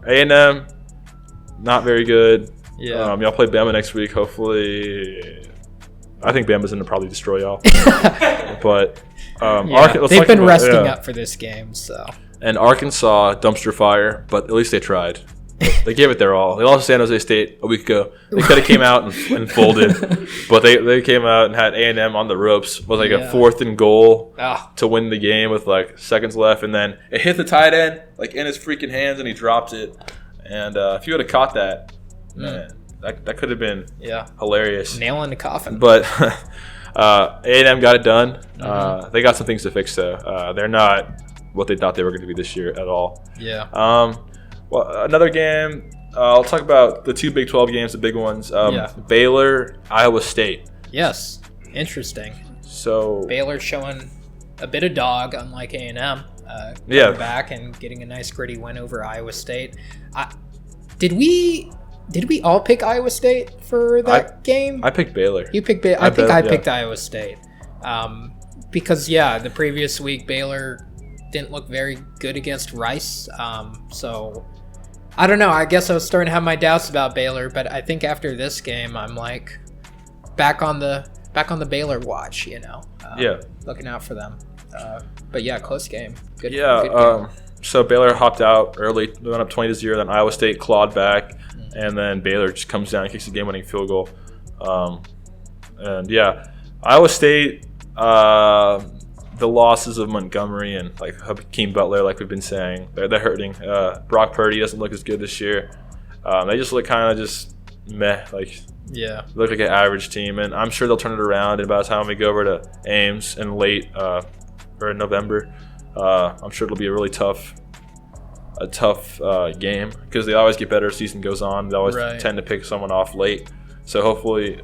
A&M, not very good. Yeah. Y'all play Bama next week. Hopefully, I think Bama's going to probably destroy y'all. But they've been resting up for this game, so. And Arkansas, dumpster fire, but at least they tried. They gave it their all. They lost to San Jose State a week ago. They could have came out and folded, but they came out and had A&M on the ropes. It was like a 4th and goal to win the game with like seconds left, and then it hit the tight end like in his freaking hands, and he dropped it. And if you would have caught that, man, that could have been hilarious. Nail in the coffin. But A&M got it done. They got some things to fix though. They're not what they thought they were going to be this year at all. Yeah. Well, another game. I'll talk about the two Big 12 games, the big ones. Baylor, Iowa State. Yes. Interesting. So Baylor showing a bit of dog, unlike A&M. Coming back and getting a nice gritty win over Iowa State. Did we all pick Iowa State for that game? I picked Baylor. You picked Baylor. I think I picked Iowa State. Because the previous week Baylor didn't look very good against Rice. So I don't know. I guess I was starting to have my doubts about Baylor, but I think after this game, I'm like back on the Baylor watch. Looking out for them. But close game. Good game. So Baylor hopped out early, went up 20-0. Then Iowa State clawed back, and then Baylor just comes down and kicks a game-winning field goal. Iowa State. The losses of Montgomery and like Hakeem Butler, like we've been saying, they're hurting. Brock Purdy doesn't look as good this year. They just look kind of just meh. Look like an average team, and I'm sure they'll turn it around. And by the time we go over to Ames in late or in November, I'm sure it'll be a really tough game because they always get better as the season goes on. They always tend to pick someone off late. So hopefully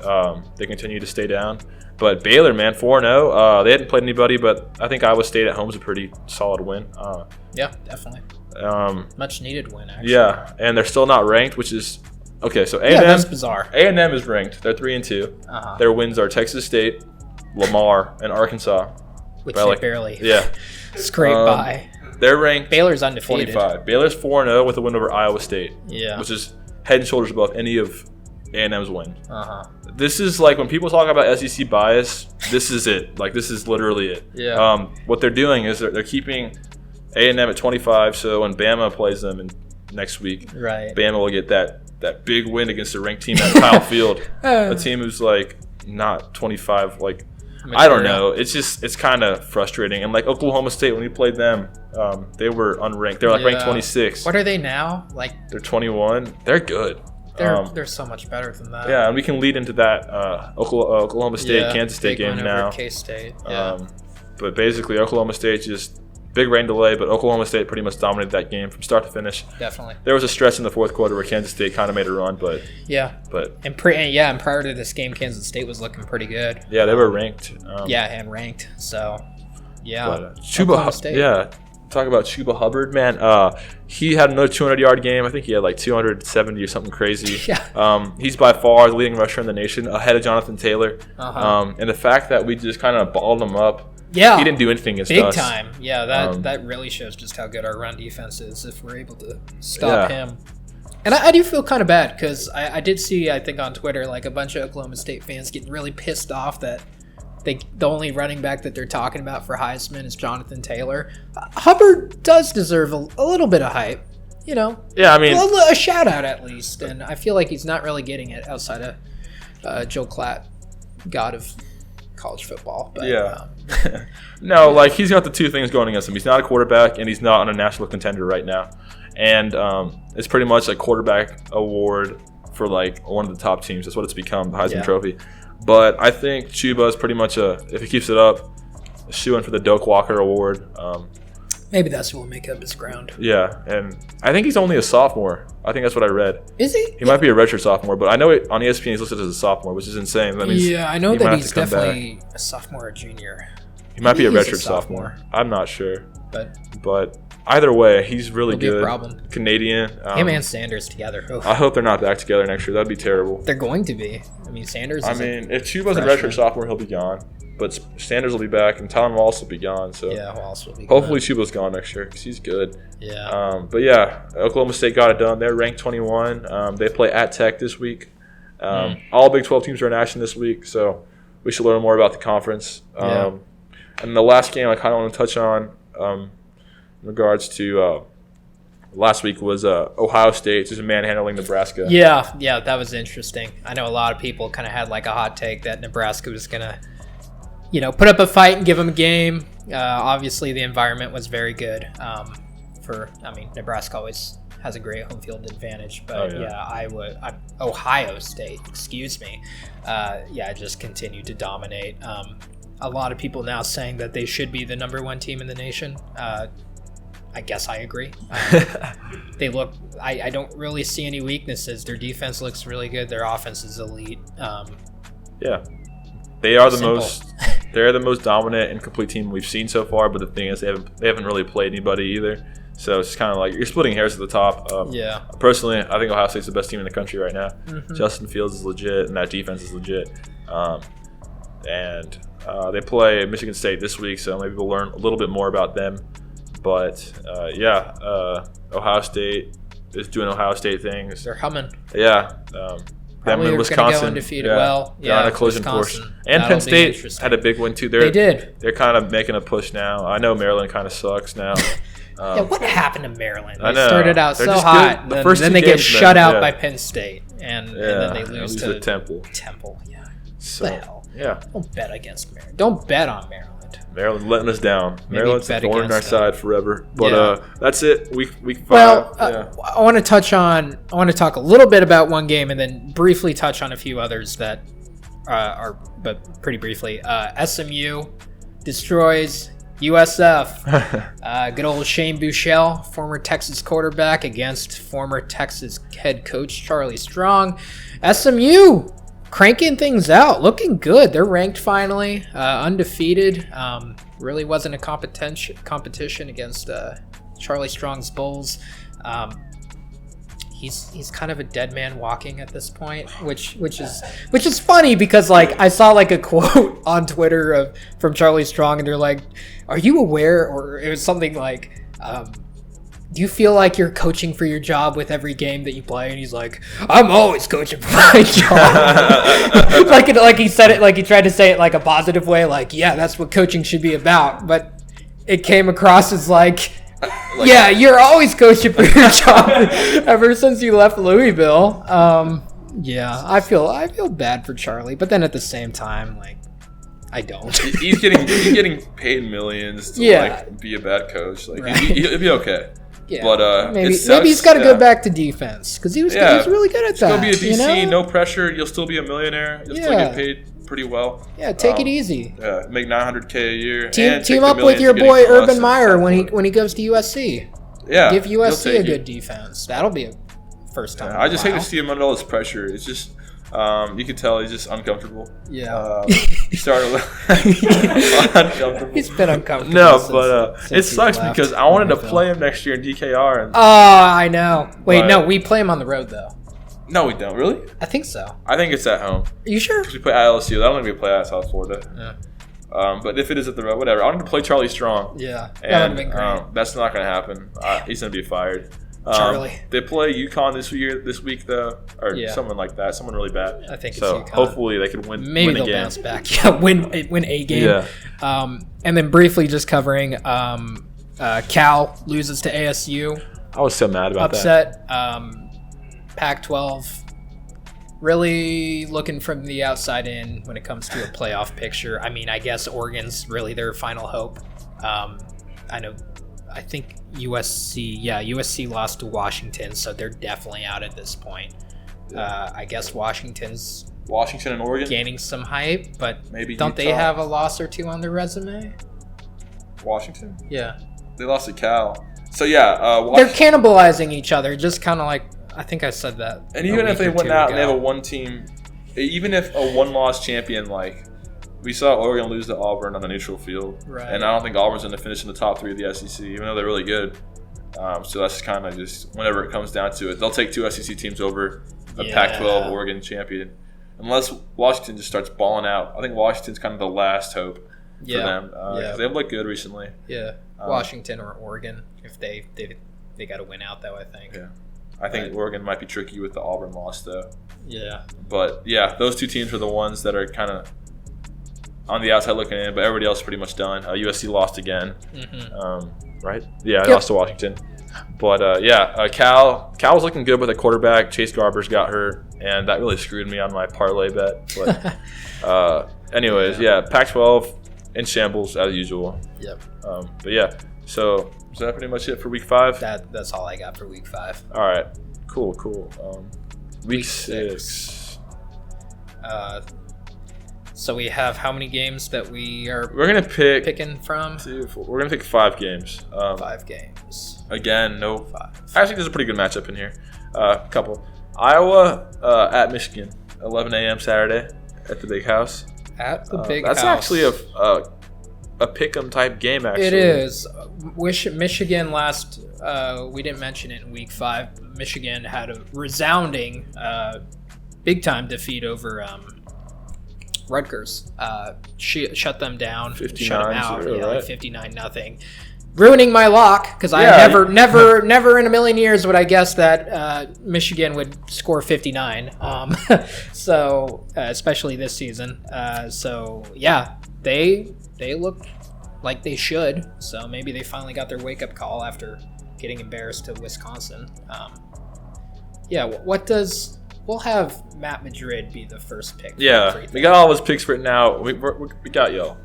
they continue to stay down. But Baylor, man, 4-0. They hadn't played anybody, but I think Iowa State at home is a pretty solid win. Yeah, definitely. Much needed win, actually. Yeah, and they're still not ranked, which is okay. So A&M, that's bizarre. A&M is ranked. They're 3-2. Their wins are Texas State, Lamar, and Arkansas. Which they barely scrape by. They're ranked. Baylor's undefeated. 25. Baylor's 4-0 with a win over Iowa State. Yeah, which is head and shoulders above any of A&M's win. This is like when people talk about SEC bias, this is it. Like this is literally it. Yeah. What they're doing is they're keeping A&M at 25. So when Bama plays them next week, Bama will get that big win against a ranked team at Kyle Field, a team who's like not 25. Like material. I don't know. It's kind of frustrating. And like Oklahoma State, when we played them, they were unranked. They're like ranked 26. What are they now? They're 21. They're good. They're so much better than that. Yeah, and we can lead into that Oklahoma State, Kansas State game now. K-State. But basically, Oklahoma State just big rain delay, but Oklahoma State pretty much dominated that game from start to finish. Definitely. There was a stretch in the fourth quarter where Kansas State kind of made a run, but and prior to this game, Kansas State was looking pretty good. Yeah, they were ranked. And ranked. So Chuba State. Talk about Chuba Hubbard, man. He had another 200-yard game. I think he had like 270 or something crazy. He's by far the leading rusher in the nation, ahead of Jonathan Taylor. And the fact that we just kind of balled him up. He didn't do anything against us. Big time. Yeah, that really shows just how good our run defense is if we're able to stop him. And I do feel kind of bad because I did see, I think on Twitter, like a bunch of Oklahoma State fans getting really pissed off that the only running back that they're talking about for Heisman is Jonathan Taylor. Hubbard does deserve a little bit of hype, you know. Yeah, I mean, a shout out at least, and I feel like he's not really getting it outside of Joe Klatt, god of college football. But, yeah. No, like he's got the two things going against him. He's not a quarterback, and he's not on a national contender right now. And it's pretty much a quarterback award for like one of the top teams. That's what it's become, the Heisman Trophy. But I think Chuba is pretty much if he keeps it up, a shoo-in for the Doak Walker Award. Maybe that's what will make up his ground. Yeah, and I think he's only a sophomore. I think that's what I read. Is he? He might be a redshirt sophomore, but I know on ESPN he's listed as a sophomore, which is insane. That means I know that he's definitely a sophomore or junior. He might be a redshirt sophomore. I'm not sure. But either way, he's really good. Be a problem. Canadian. Him and Sanders together. Oof. I hope they're not back together next year. That'd be terrible. They're going to be. I mean, Sanders is if Chuba's a redshirt sophomore, he'll be gone. But Sanders will be back, and Tylen Wallace will be gone. So Wallace will be gone. Hopefully Chuba's gone next year because he's good. Yeah. But yeah, Oklahoma State got it done. They're ranked 21. They play at Tech this week. All Big 12 teams are in action this week, so we should learn more about the conference. And the last game I kind of want to touch on in regards to last week was Ohio State just manhandling Nebraska. Yeah, that was interesting. I know a lot of people kind of had like a hot take that Nebraska was going to, put up a fight and give them a game. Obviously, the environment was very good. Nebraska always has a great home field advantage, but Ohio State, excuse me, just continued to dominate. A lot of people now saying that they should be the number one team in the nation. I guess I agree. They look. I don't really see any weaknesses. Their defense looks really good. Their offense is elite. They are the most. They're the most dominant and complete team we've seen so far. But the thing is, they haven't really played anybody either. So it's kind of like you're splitting hairs at the top. Personally, I think Ohio State's the best team in the country right now. Mm-hmm. Justin Fields is legit, and that defense is legit. They play Michigan State this week, so maybe we'll learn a little bit more about them. But Ohio State is doing Ohio State things. They're humming. Yeah. Them in Wisconsin. Go undefeated well. They're on a collision course. And Penn State had a big win too. They did. They're kind of making a push now. I know Maryland kind of sucks now. What happened to Maryland? I They know. started out They're so just hot, good. then they get shut out by Penn State, and then they lose to Temple. Yeah. So, the hell? Yeah. Don't bet against Maryland. Don't bet on Maryland. Maryland letting us down. Maryland's a thorn in our side forever. But Yeah. That's it. Week 5. Well, I want to talk a little bit about one game and then briefly touch on a few others that but pretty briefly. SMU destroys USF. Good old Shane Buechele, former Texas quarterback, against former Texas head coach Charlie Strong. SMU cranking things out, looking good. They're ranked finally, undefeated. Really wasn't a competition against Charlie Strong's Bulls. He's kind of a dead man walking at this point, which is funny because like I saw like a quote on Twitter from Charlie Strong, and they're like, "Are you aware?" Or it was something like, "Do you feel like you're coaching for your job with every game that you play?" And he's like, "I'm always coaching for my job." like he said it, like he tried to say it like a positive way, like, yeah, that's what coaching should be about. But it came across as like, yeah, you're always coaching for your job ever since you left Louisville. Yeah, I feel bad for Charlie, but then at the same time, like, I don't. He's getting paid millions to like be a bad coach. Like he'll be okay. Yeah, but maybe he's got to go back to defense because he was really good at that. Still be a DC, no pressure. You'll still be a millionaire. You'll still get paid pretty well. Yeah, take it easy. Yeah, make $900K a year. Team up with your boy Urban Meyer when he goes to USC. Yeah, give USC a good defense. That'll be a first time. I just hate to see him under all this pressure. It's just. You can tell he's just uncomfortable. Yeah. He started uncomfortable. He's been uncomfortable. No, but it sucks because I wanted to play him next year in DKR. And, I know. Wait, no, we play him on the road though. No, we don't. Really? I think so. I think it's at home. Are you sure? Because we play at LSU. I don't think we play at South Florida. Yeah. But if it is at the road, whatever. I wanted to play Charlie Strong. Yeah. And, that would have been great. That's not going to happen. He's going to be fired. Charlie. They play UConn this week though, or someone like that, someone really bad. I think so. It's UConn. Hopefully they can win. Maybe win they'll again. bounce back. Yeah, win a game. Yeah. And then briefly just covering Cal loses to ASU. I was so mad about that. Pac-12 really looking from the outside in when it comes to a playoff picture. I mean, I guess Oregon's really their final hope. I think USC lost to Washington, so they're definitely out at this point. I guess Washington and Oregon gaining some hype, but maybe don't Utah. they have a loss or two on their resume? Washington? Yeah. They lost to Cal. So they're cannibalizing each other, just kind of like, I think I said that. And even if they went out and they have a one team, even if a one-loss champion, like we saw Oregon lose to Auburn on a neutral field, right. And I don't think Auburn's going to finish in the top 3 of the SEC, even though they're really good. So that's kind of just whenever it comes down to it, they'll take 2 SEC teams over a Pac-12 Oregon champion, unless Washington just starts balling out. I think Washington's kind of the last hope for them because they've looked good recently. Yeah, Washington or Oregon, if they got to win out though, I think. Yeah. I think Oregon might be tricky with the Auburn loss, though. Yeah. But, those 2 teams are the ones that are kind of on the outside looking in, but everybody else is pretty much done. USC lost again, right? Yeah, they lost to Washington. But, Cal was looking good with a quarterback. Chase Garbers got hurt, and that really screwed me on my parlay bet. But, anyways, Pac-12 in shambles as usual. Yep. But, so is that pretty much it for week 5? That's all I got for week 5. All right. Cool. Week 6. So we have how many games that we're gonna picking from? We're gonna pick 5 games. 5 games. Again, no. 5. Actually, there's a pretty good matchup in here. A couple. Iowa at Michigan, 11 a.m. Saturday at the Big House. At the Big House. That's actually a pick'em type game. Actually, it is. Michigan last. We didn't mention it in week 5. Michigan had a resounding, big time defeat over Rutgers. Shut them down. 59, shut them out. 0, right? Like 59-0. Ruining my lock because I never in a million years would I guess that Michigan would score 59. So especially this season. They look like they should. So maybe they finally got their wake up call after getting embarrassed to Wisconsin. We'll have Matt Madrid be the first pick. Yeah, we got all his picks written out. We got y'all.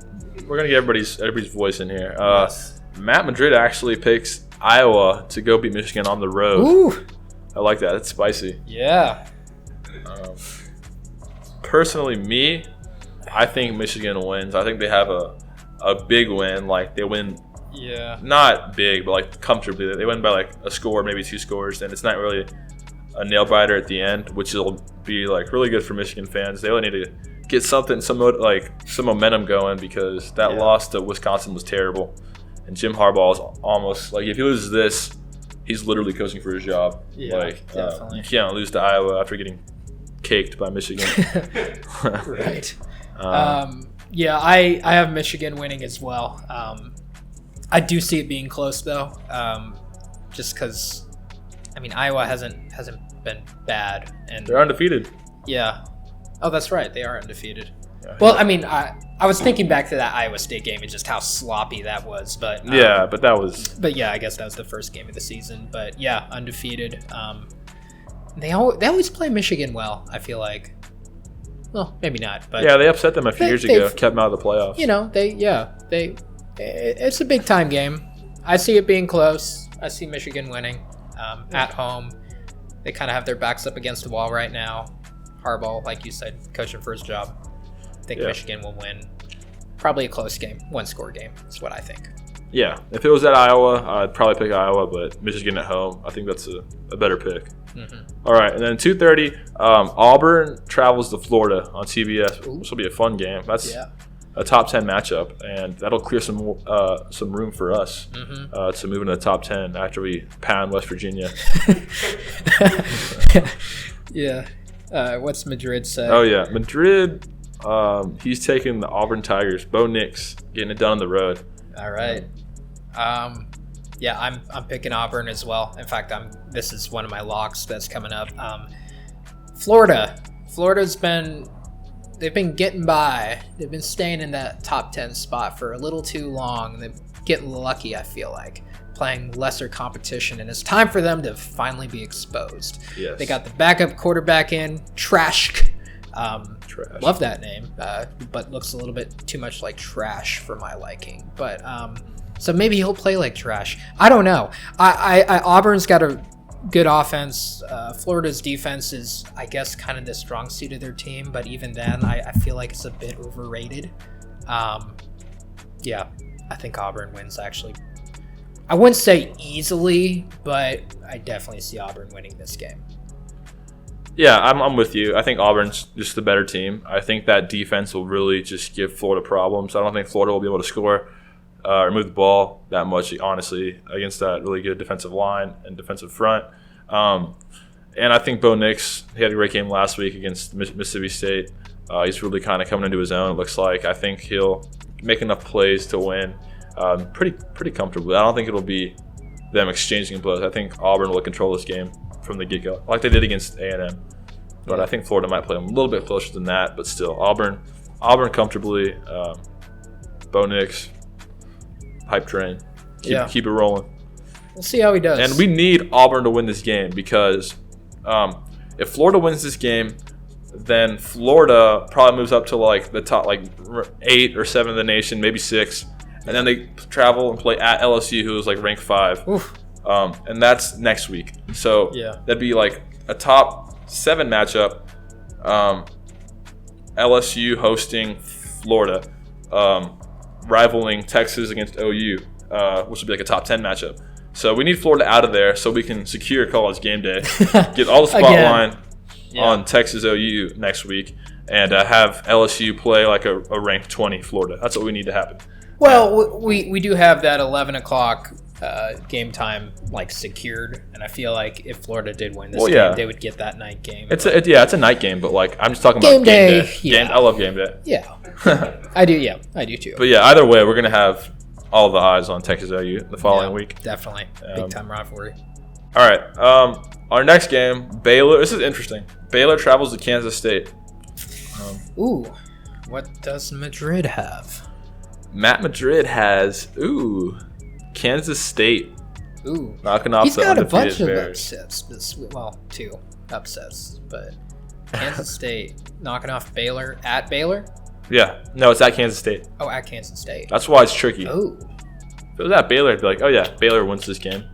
We're gonna get everybody's voice in here. Yes. Matt Madrid actually picks Iowa to go beat Michigan on the road. Ooh. I like that. It's spicy. Yeah. Personally, I think Michigan wins. I think they have a big win. Like they win. Yeah. Not big, but like comfortably. They win by like a score, maybe 2 scores, and it's not really a nail biter at the end, which will be like really good for Michigan fans. They only need to get some momentum going because that loss to Wisconsin was terrible. And Jim Harbaugh is almost like if he loses this, he's literally coaching for his job. Yeah, definitely. You can't lose to Iowa after getting caked by Michigan. Right. I have Michigan winning as well. I do see it being close though, just because Iowa hasn't been bad and they're undefeated. Yeah. Oh, that's right. They are undefeated. Yeah, well, I was thinking back to that Iowa State game and just how sloppy that was, but But I guess that was the first game of the season. But yeah, undefeated. They always play Michigan well. I feel like. Well, maybe not, but yeah, they upset them a few years ago, kept them out of the playoffs. It's a big time game. I see it being close. I see Michigan winning at home. They kind of have their backs up against the wall right now. Harbaugh, like you said, coaching for his job. I think Michigan will win. Probably a close game, 1-score game is what I think. Yeah, if it was at Iowa, I'd probably pick Iowa, but Michigan at home, I think that's a better pick. Mm-hmm. All right, and then 2:30, Auburn travels to Florida on CBS, which will be a fun game. That's a top 10 matchup, and that'll clear some room for us to move into the top 10 after we pound West Virginia. Yeah. What's Madrid say? Oh, yeah. Madrid, he's taking the Auburn Tigers. Bo Nix getting it done on the road. All right. Yeah, I'm picking Auburn as well. In fact, this is one of my locks that's coming up. Florida's they've been getting by. They've been staying in that top 10 spot for a little too long. They're getting lucky, I feel like, playing lesser competition, and it's time for them to finally be exposed. Yes. They got the backup quarterback in, Trash. Trash. Love that name, but looks a little bit too much like trash for my liking. But so maybe he'll play like trash. I don't know. Auburn's got a good offense. Florida's defense is, I guess, kind of the strong suit of their team, but even then, I feel like it's a bit overrated. Yeah, I think Auburn wins, actually. I wouldn't say easily, but I definitely see Auburn winning this game. Yeah, I'm with you. I think Auburn's just the better team. I think that defense will really just give Florida problems. I don't think Florida will be able to score or move the ball that much, honestly, against that really good defensive line and defensive front. And I think Bo Nix, he had a great game last week against Mississippi State. He's really kind of coming into his own, it looks like. I think he'll make enough plays to win pretty comfortably. I don't think it'll be them exchanging blows. I think Auburn will control this game from the get-go, like they did against A&M. But I think Florida might play them a little bit closer than that. But still, Auburn comfortably. Bo Nix, hype train. Keep it rolling. We'll see how he does. And we need Auburn to win this game because if Florida wins this game, then Florida probably moves up to like the top 8 or 7 of the nation, maybe 6. And then they travel and play at LSU, who is like ranked 5. Oof. And that's next week. So that'd be like a top 7 matchup. LSU hosting Florida, rivaling Texas against OU, which would be like a top 10 matchup. So we need Florida out of there so we can secure College Game Day, get all the spotlight on Texas OU next week, and have LSU play like a ranked 20 Florida. That's what we need to happen. Well, we do have that 11 o'clock game time secured, and I feel like if Florida did win this game, they would get that night game. It's a night game, but I'm just talking about game day. I love game day. Yeah, I do. Yeah, I do too. But yeah, either way, we're gonna have all the eyes on Texas OU the following week. Definitely, big time rivalry. All right, our next game, Baylor. This is interesting. Baylor travels to Kansas State. Ooh, what does Madrid have? Matt Madrid has Kansas State. Ooh, knocking off He's the got a undefeated bunch of Bears. upsets. 2 upsets, but Kansas State knocking off Baylor at Baylor. Yeah, no, it's at Kansas State. Oh, at Kansas State. That's why it's tricky. Oh, if it was at Baylor, I'd be like, oh yeah, Baylor wins this game.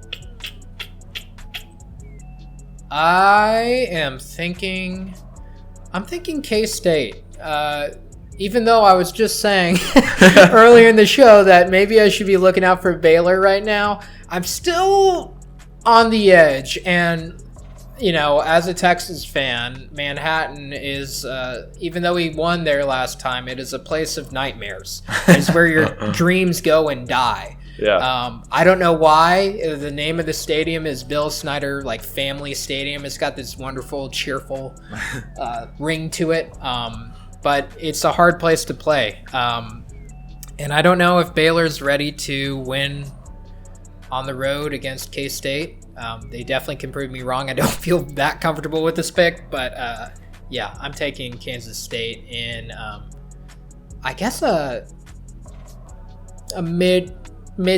I'm thinking K-State. Even though I was just saying earlier in the show that maybe I should be looking out for Baylor right now, I'm still on the edge. And, as a Texas fan, Manhattan is, even though we won there last time, it is a place of nightmares. It's where your dreams go and die. Yeah. I don't know why the name of the stadium is Bill Snyder Family Stadium. It's got this wonderful, cheerful ring to it. But it's a hard place to play. And I don't know if Baylor's ready to win on the road against K-State. They definitely can prove me wrong. I don't feel that comfortable with this pick. But, I'm taking Kansas State in, I guess, a mid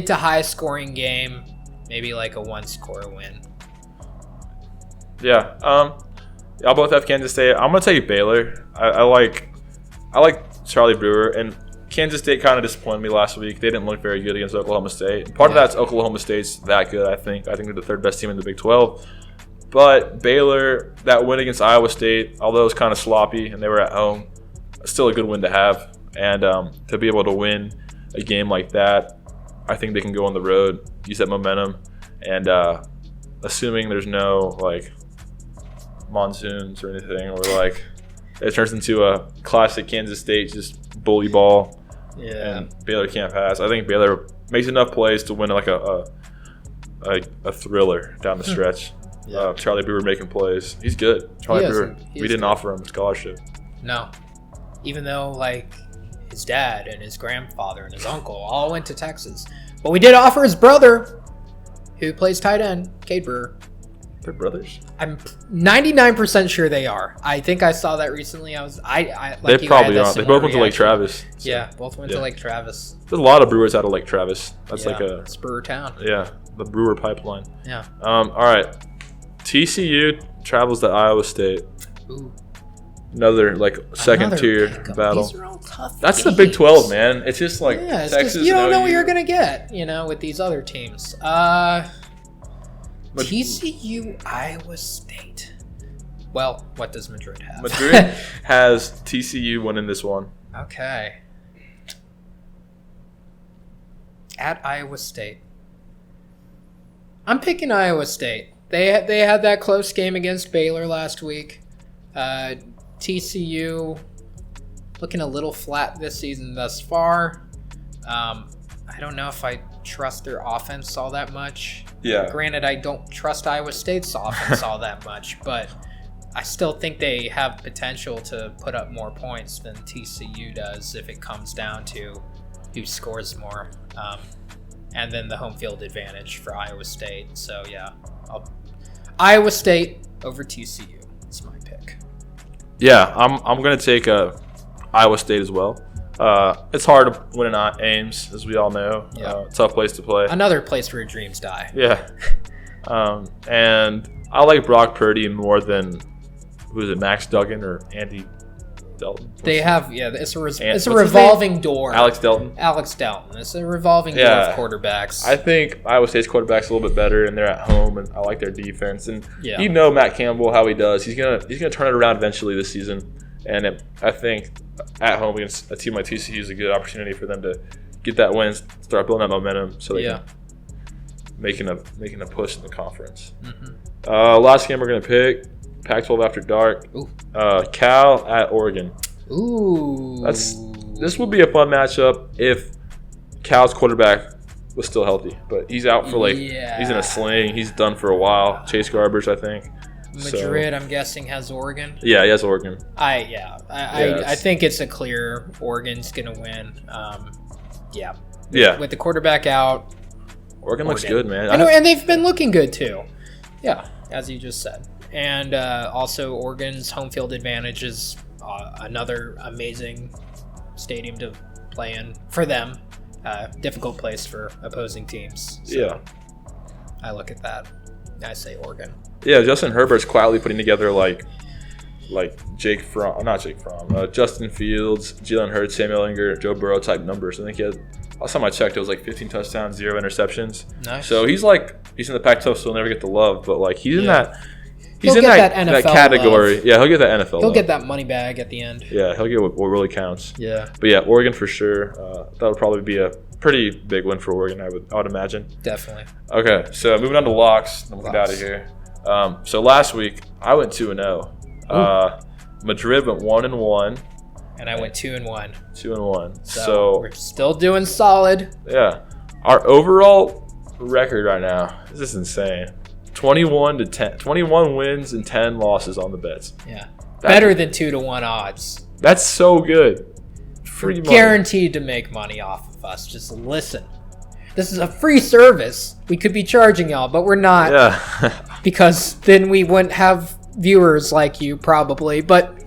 to high scoring game. Maybe like a 1-score win. Yeah. Y'all both have Kansas State. I'm going to take Baylor. I like Charlie Brewer, and Kansas State kind of disappointed me last week. They didn't look very good against Oklahoma State. And part of that's Oklahoma State's that good, I think. I think they're the third best team in the Big 12. But Baylor, that win against Iowa State, although it was kind of sloppy and they were at home, still a good win to have. And to be able to win a game like that, I think they can go on the road, use that momentum, and assuming there's no monsoons or anything, or it turns into a classic Kansas State just bully ball. Yeah. And Baylor can't pass. I think Baylor makes enough plays to win a thriller down the stretch. Yeah. Charlie Brewer making plays. He's good. Charlie Brewer. We didn't offer him a scholarship. No. Even though his dad and his grandfather and his uncle all went to Texas. But we did offer his brother. who plays tight end, Cade Brewer. They're brothers. I'm 99% sure they are. I think I saw that recently. They probably are. They both went to Lake Travis. So. Yeah, both went to Lake Travis. There's a lot of Brewers out of Lake Travis. That's it's Brewer Town. Yeah, the Brewer pipeline. Yeah. All right. TCU travels to Iowa State. Ooh. Another second tier battle. These are all tough That's games. the Big 12, man. It's just Texas. You don't know what you're gonna get, with these other teams. TCU, Iowa State. Well, what does Madrid have? Madrid has TCU winning this one. Okay. At Iowa State. I'm picking Iowa State. They had that close game against Baylor last week. TCU looking a little flat this season thus far. I don't know if I trust their offense all that much. Yeah. Granted, I don't trust Iowa State's offense all that much, but I still think they have potential to put up more points than TCU does if it comes down to who scores more. And then the home field advantage for Iowa State. So, yeah, Iowa State over TCU. That's my pick. Yeah, I'm going to take Iowa State as well. It's hard to win in Ames, as we all know. Yeah. Tough place to play. Another place where dreams die. Yeah. And I like Brock Purdy more than, who is it, Max Duggan or Andy Dalton? It's a revolving door. Alex Dalton. It's a revolving door of quarterbacks. I think Iowa State's quarterback's a little bit better, and they're at home, and I like their defense. And Matt Campbell, how he does. He's gonna turn it around eventually this season. And I think at home against a team like TCU is a good opportunity for them to get that win, start building that momentum, so they can making a push in the conference. Mm-hmm. Last game we're gonna pick, Pac-12 after dark. Cal at Oregon. Ooh. This would be a fun matchup if Cal's quarterback was still healthy, but he's out for he's in a sling. He's done for a while. Chase Garbers, I think. Madrid, I'm guessing, has Oregon. Yeah, he has Oregon. I think it's a clear Oregon's gonna win. Yeah. With the quarterback out, Oregon looks good, man. And they've been looking good too. Yeah, as you just said. And also Oregon's home field advantage is another amazing stadium to play in for them. Difficult place for opposing teams. So I look at that. I say Oregon. Yeah, Justin Herbert's quietly putting together Justin Fields, Jalen Hurts, Sam Ehlinger, Joe Burrow type numbers. I think he had, last time I checked, it was 15 touchdowns, 0 interceptions. Nice. So he's in the Pac-12, so he'll never get the love, but he's in that. He's in that category. Love. Yeah, he'll get that NFL. He'll get that money bag at the end. Yeah, he'll get what really counts. Yeah. But yeah, Oregon for sure. That would probably be a pretty big win for Oregon, I would imagine. Definitely. Okay, so moving on to locks, then we'll get out of here. So last week I went 2-0. Madrid went 1-1. And I went 2-1. 2-1. So we're still doing solid. Yeah. Our overall record right now, this is insane. 21 wins and 10 losses on the bets. Yeah. Better than 2-1 odds. That's so good. Free money. Guaranteed to make money off of us. Just listen. This is a free service. We could be charging y'all, but we're not. Yeah. Because then we wouldn't have viewers like you probably. But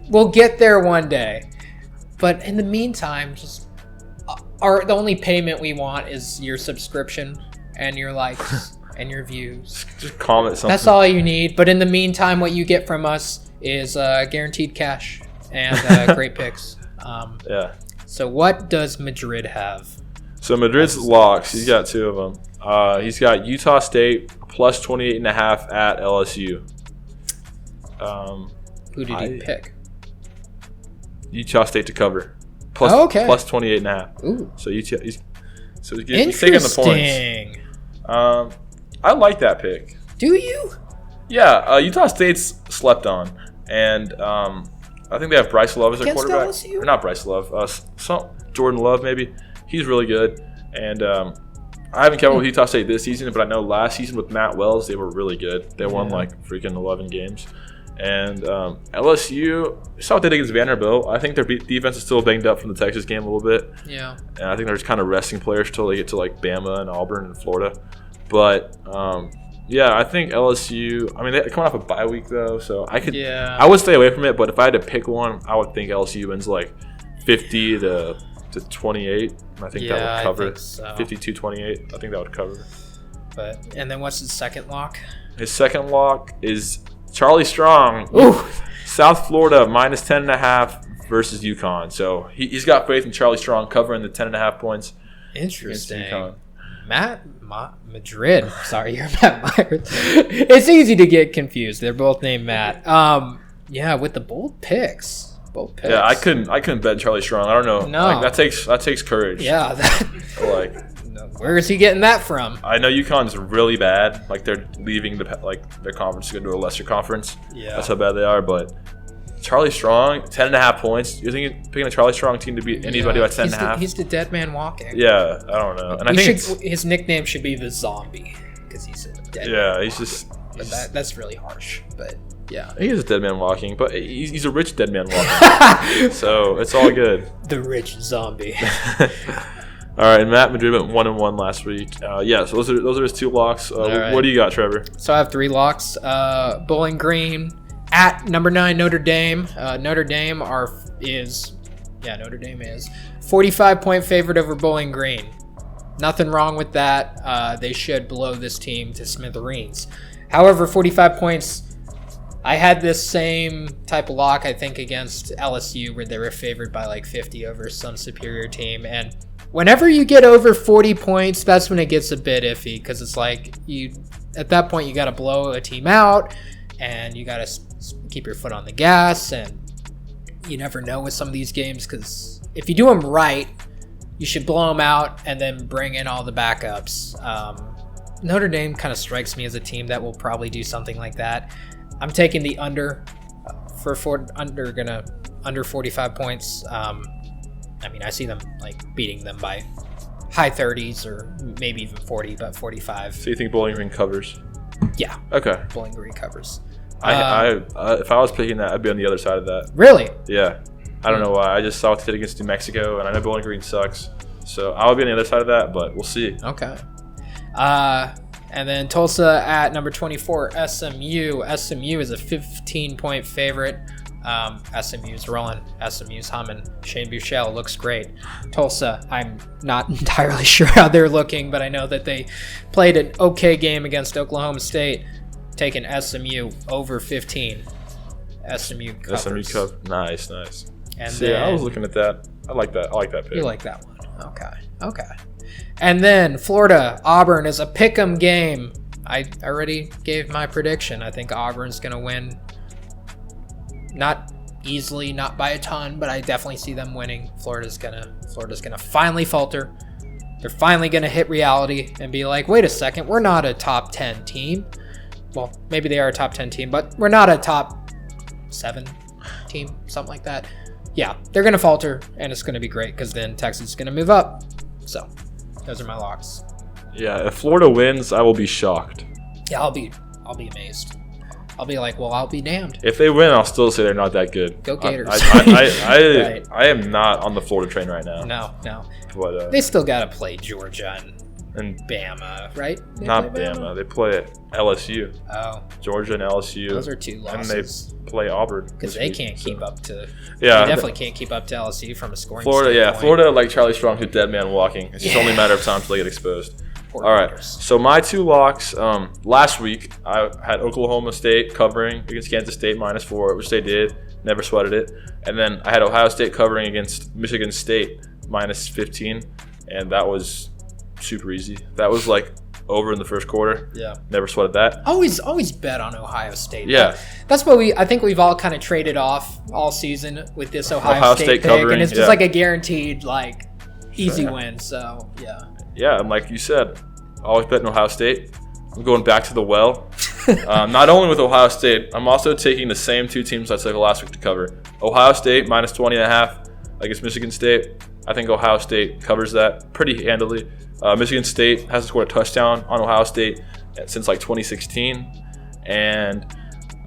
we'll get there one day. But in the meantime, just the only payment we want is your subscription and your likes and your views. Just comment something. That's all you need. But in the meantime, what you get from us is guaranteed cash and great picks. Yeah. So what does Madrid have? So Madrid's locks. He's got 2 of them. He's got Utah State plus 28.5 at LSU. Who did he pick? Utah State to cover. Plus 28.5. Ooh. So he's taking the points. I like that pick. Do you? Yeah. Utah State's slept on, and I think they have Bryce Love as their quarterback. LSU? Or not Bryce Love. Jordan Love maybe. He's really good, and I haven't kept up with Utah State this season, but I know last season with Matt Wells they were really good. They won freaking 11 games. And LSU, you saw what they did against Vanderbilt. I think their defense is still banged up from the Texas game a little bit. Yeah. And I think they're just kind of resting players until they get to Bama and Auburn and Florida. But yeah, I think LSU. I mean, they're coming off a bye week though, so I could. Yeah. I would stay away from it, but if I had to pick one, I would think LSU wins like 50 to 28. I think that would cover. I think so. 52-28. I think that would cover. And then what's his second lock? His second lock is Charlie Strong. Ooh. South Florida minus 10.5 versus UConn. So he's got faith in Charlie Strong covering the 10.5 points. Interesting. Madrid. Sorry, you're Matt Myers. It's easy to get confused. They're both named Matt. Yeah, with the bold picks. Yeah, I couldn't bet Charlie Strong. I don't know. No. Like, that takes courage. Yeah. Like, where is he getting that from? I know UConn's really bad. Like, they're leaving their conference to go to a lesser conference. Yeah. That's how bad they are. But Charlie Strong, 10.5 points. You think picking a Charlie Strong team to beat anybody by 10.5? He's the dead man walking. Yeah, I don't know. And I think his nickname should be the Zombie because he's a dead. Yeah, he's just. But that's really harsh. But yeah, he is a dead man walking, but he's a rich dead man walking. So it's all good. The rich zombie. All right, Matt Madrid went 1-1 last week. Yeah, so those are his two locks. Right. What do you got, Trevor? So I have three locks. Bowling Green at number 9 Notre Dame. Notre Dame is 45-point favorite over Bowling Green. Nothing wrong with that. They should blow this team to smithereens. However, 45 points. I had this same type of lock, I think, against LSU where they were favored by like 50 over some superior team. And whenever you get over 40 points, that's when it gets a bit iffy because it's like at that point you got to blow a team out and you got to keep your foot on the gas. And you never know with some of these games because if you do them right, you should blow them out and then bring in all the backups. Notre Dame kind of strikes me as a team that will probably do something like that. I'm taking the under under 45 points. I mean, I see them like beating them by high 30s or maybe even 40, but 45. So you think Bowling Green covers? Yeah. Okay. Bowling Green covers. I if I was picking that, I'd be on the other side of that. Really? Yeah. I don't know why. I just saw what they did against New Mexico, and I know Bowling Green sucks. So I would be on the other side of that, but we'll see. Okay. And then Tulsa at number 24, SMU. SMU is a 15-point favorite. SMU's rolling. SMU's humming. Shane Buechele looks great. Tulsa, I'm not entirely sure how they're looking, but I know that they played an okay game against Oklahoma State, taking SMU over 15. SMU covers. Nice. And see, I was looking at that. I like that pick. You like that one. Okay. And then Florida, Auburn is a pick'em game. I already gave my prediction. I think Auburn's going to win. Not easily, not by a ton, but I definitely see them winning. Florida's gonna finally falter. They're finally gonna hit reality and be like, wait a second, we're not a top 10 team. Well, maybe they are a top 10 team, but we're not a top 7 team, something like that. Yeah, they're gonna falter, and it's gonna be great because then Texas is gonna move up. So, those are my locks. Yeah, if Florida wins, I will be shocked. Yeah, I'll be amazed. I'll be like, well, I'll be damned. If they win, I'll still say they're not that good. Go Gators. Right. I am not on the Florida train right now. No. But, they still got to play Georgia and Bama, right? Not Bama. They play LSU. Oh. Georgia and LSU. Those are two losses. And they play Auburn. Because they can't keep up to... Yeah. They definitely can't keep up to LSU from a scoring standpoint. Yeah. Florida, like Charlie Strong, who's dead man walking. It's just only a matter of time until they get exposed. All right, so my two locks, last week I had Oklahoma State covering against Kansas State -4, which they did, never sweated it. And then I had Ohio State covering against Michigan State -15, and that was super easy. That was like over in the first quarter. Yeah. Never sweated that. Always bet on Ohio State. Yeah. That's what I think we've all kind of traded off all season with this Ohio State pick, covering, and it's just like a guaranteed easy win, so yeah. Yeah, and like you said, always betting Ohio State. I'm going back to the well. Not only with Ohio State, I'm also taking the same two teams I took last week to cover. Ohio State -20.5 against Michigan State. I think Ohio State covers that pretty handily. Michigan State hasn't scored a touchdown on Ohio State since 2016. And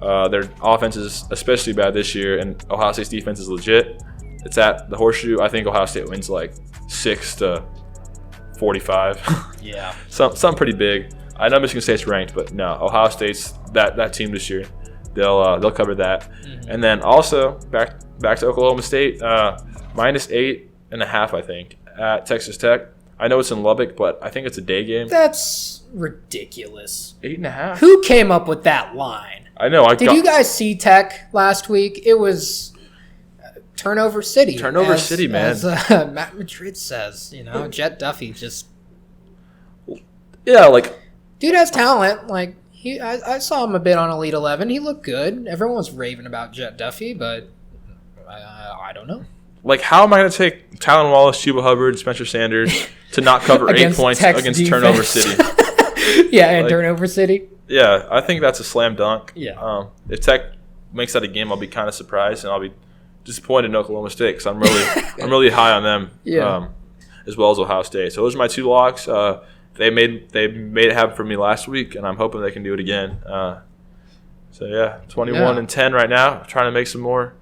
their offense is especially bad this year, and Ohio State's defense is legit. It's at the Horseshoe. I think Ohio State wins 6-45. Yeah. Something pretty big. I know Michigan State's ranked, but no, Ohio State's that team this year. They'll cover that. Mm-hmm. And then also back to Oklahoma State, -8.5, I think, at Texas Tech. I know it's in Lubbock, but I think it's a day game. That's ridiculous. 8.5. Who came up with that line? I know. Did you guys see Tech last week? It was turnover city. Turnover city, man. As Matt Madrid says, Jet Duffy just. Yeah, like. Dude has talent. Like I saw him a bit on Elite 11. He looked good. Everyone was raving about Jet Duffy, but I don't know. Like, how am I going to take Tylen Wallace, Chuba Hubbard, Spencer Sanders to not cover 8 points against Turnover City? Yeah, and Turnover City. Yeah, I think that's a slam dunk. Yeah. If Tech makes that a game, I'll be kind of surprised, and I'll be disappointed in Oklahoma State because I'm really high on them. Yeah. As well as Ohio State. So those are my 2 locks. They made it happen for me last week, and I'm hoping they can do it again. 21-10 right now. Trying to make some more.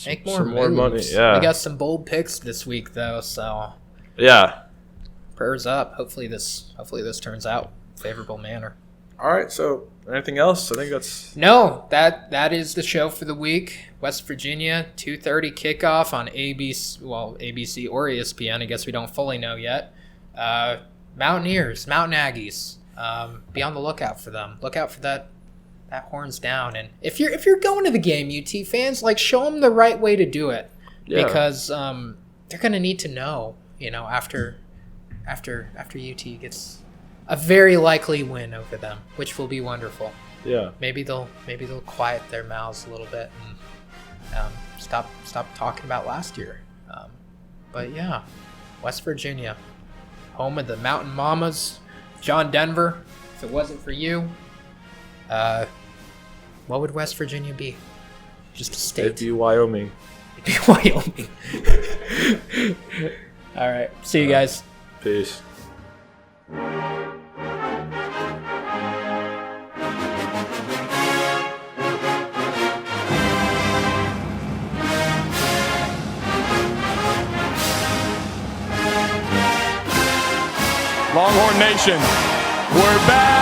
Make more money. Yeah. We got some bold picks this week though, so yeah. Prayers up. Hopefully this turns out favorable manner. All right. So anything else? I think that's that is the show for the week. West Virginia 2:30 kickoff on ABC or ESPN. I guess we don't fully know yet. Mountaineers, Mountain Aggies. Be on the lookout for them. Look out for that horns down. And if you're going to the game, UT fans, like, show them the right way to do it, because they're gonna need to know, after UT gets a very likely win over them, which will be wonderful. Yeah. Maybe they'll quiet their mouths a little bit and stop talking about last year. But yeah, West Virginia, home of the Mountain Mamas, John Denver. If it wasn't for you, what would West Virginia be? Just a state. It'd be Wyoming. It'd be Wyoming. All right. See you guys. Peace. Longhorn Nation, we're back.